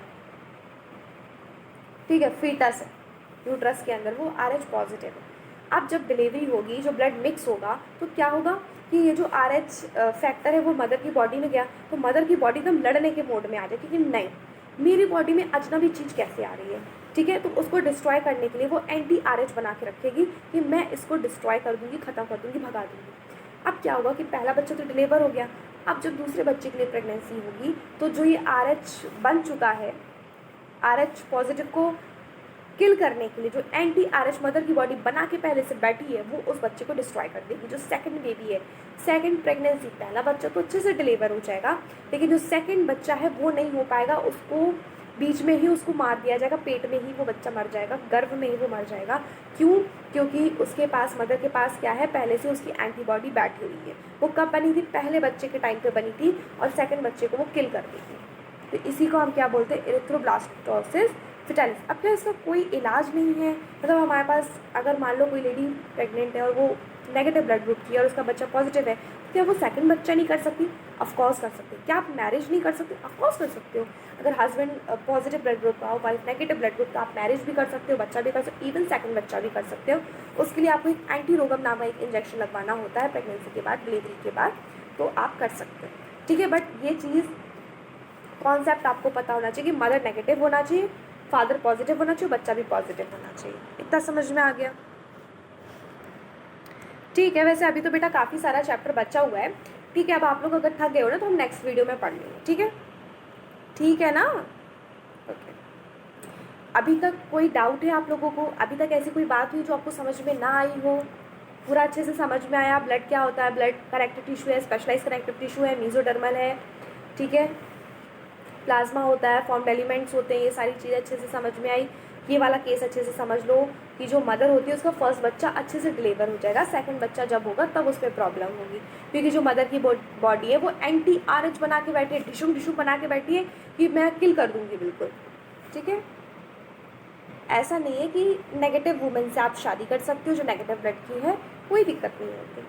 ठीक है, फीटस है यूट्रस के अंदर, वो RH पॉजिटिव है। अब जब डिलीवरी होगी, जो ब्लड मिक्स होगा, तो क्या होगा कि ये जो RH फैक्टर है वो मदर की बॉडी में गया, तो मदर की बॉडी एकदम लड़ने के मोड में आ जाए, क्योंकि नहीं, मेरी बॉडी में अजनबी चीज़ कैसे आ रही है, ठीक है। तो उसको डिस्ट्रॉय करने के लिए वो एंटी RH बना के रखेगी कि मैं इसको डिस्ट्रॉय कर दूँगी, ख़त्म कर दूँगी, भगा दूँगी। अब क्या होगा कि पहला बच्चा तो डिलीवर हो गया, अब जब दूसरे बच्चे के लिए प्रेगनेंसी होगी तो जो ये RH बन चुका है, RH पॉजिटिव को किल करने के लिए जो एंटी आरएच मदर की बॉडी बना के पहले से बैठी है वो उस बच्चे को डिस्ट्रॉय कर देगी। जो सेकंड बेबी है, सेकंड प्रेगनेंसी, पहला बच्चा तो अच्छे से डिलीवर हो जाएगा, लेकिन जो सेकंड बच्चा है वो नहीं हो पाएगा, उसको बीच में ही उसको मार दिया जाएगा, पेट में ही वो बच्चा मर जाएगा, गर्भ में ही वो मर जाएगा। क्यों? क्योंकि उसके पास, मदर के पास क्या है, पहले से उसकी एंटीबॉडी बैठी हुई है। वो कब बनी थी? पहले बच्चे के टाइम पे बनी थी और सेकंड बच्चे को वो किल कर दी थी। तो इसी को हम क्या बोलते हैं? Erythroblastosis fetalis. अब क्या इसका कोई इलाज नहीं है? मतलब हमारे पास अगर मान लो कोई लेडी प्रेग्नेंट है और वो नेगेटिव ब्लड ग्रुप की है और उसका बच्चा पॉजिटिव है, तो क्या वो सेकंड बच्चा नहीं कर सकती? ऑफकोर्स कर सकती है। क्या आप मैरिज नहीं कर सकते? ऑफकोर्स कर सकते हो। अगर हस्बैंड पॉजिटिव ब्लड ग्रुप का हो, वाइफ नेगेटिव ब्लड ग्रुप का, आप मैरिज भी कर सकते हो, बच्चा भी कर सकते हो, इवन सेकंड बच्चा भी कर सकते हो। उसके लिए आपको एक एंटीरोगम नाम का एक इंजेक्शन लगवाना होता है प्रेगनेंसी के बाद, डिलीवरी के बाद, तो आप कर सकते हो। ठीक है, बट ये चीज़ कॉन्सेप्ट आपको पता होना चाहिए कि मदर नेगेटिव होना चाहिए, फादर पॉजिटिव होना चाहिए, बच्चा भी पॉजिटिव होना चाहिए। इतना समझ में आ गया? ठीक है, वैसे अभी तो बेटा काफ़ी सारा चैप्टर बचा हुआ है। ठीक है, अब आप लोग अगर थक गए हो ना तो हम नेक्स्ट वीडियो में पढ़ लेंगे। ठीक है, ठीक है ना? ओके। अभी तक कोई डाउट है आप लोगों को? अभी तक ऐसी कोई बात हुई जो आपको समझ में ना आई हो? पूरा अच्छे से समझ में आया? ब्लड क्या होता है? ब्लड कनेक्टिव टिश्यू है, स्पेशलाइज कनेक्टिव टिश्यू है, मीजोडर्मल है, ठीक है, प्लाज्मा होता है, फॉर्म्ड एलिमेंट्स होते हैं, ये सारी चीज़ें अच्छे से समझ में आई। ये वाला केस अच्छे से समझ लो कि जो मदर होती है उसका फर्स्ट बच्चा अच्छे से डिलीवर हो जाएगा, सेकंड बच्चा जब होगा तब उस पर प्रॉब्लम होगी, क्योंकि जो मदर की बॉडी है वो एंटी आरएच बना के बैठी है, टिश्यू बना के बैठी है कि मैं किल कर दूँगी बिल्कुल। ठीक है, ऐसा नहीं है कि नेगेटिव वुमेन से आप शादी कर सकते हो जो नेगेटिव ब्लड की है, कोई दिक्कत नहीं होती,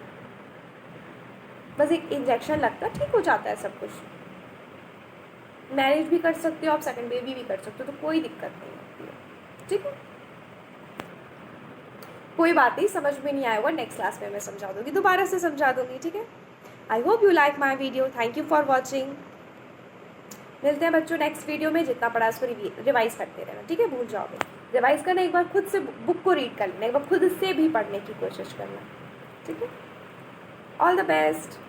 बस एक इंजेक्शन लगता है, ठीक हो जाता है सब कुछ। मैरिज भी कर सकते हो आप, सेकंड बेबी भी कर सकते हो, तो कोई दिक्कत नहीं होती है। ठीक है, कोई बात नहीं, समझ में नहीं आया होगा, नेक्स्ट क्लास में मैं समझा दूंगी, दोबारा से समझा दूंगी। ठीक है, I hope you like my video, thank you for watching. मिलते हैं बच्चों नेक्स्ट वीडियो में। जितना पढ़ा उसको रिवाइज करते रहना, ठीक है, भूल जाओगे। रिवाइज करना, एक बार खुद से बुक को रीड कर लेना, एक बार खुद से भी पढ़ने की कोशिश करना। ठीक है, ऑल द बेस्ट।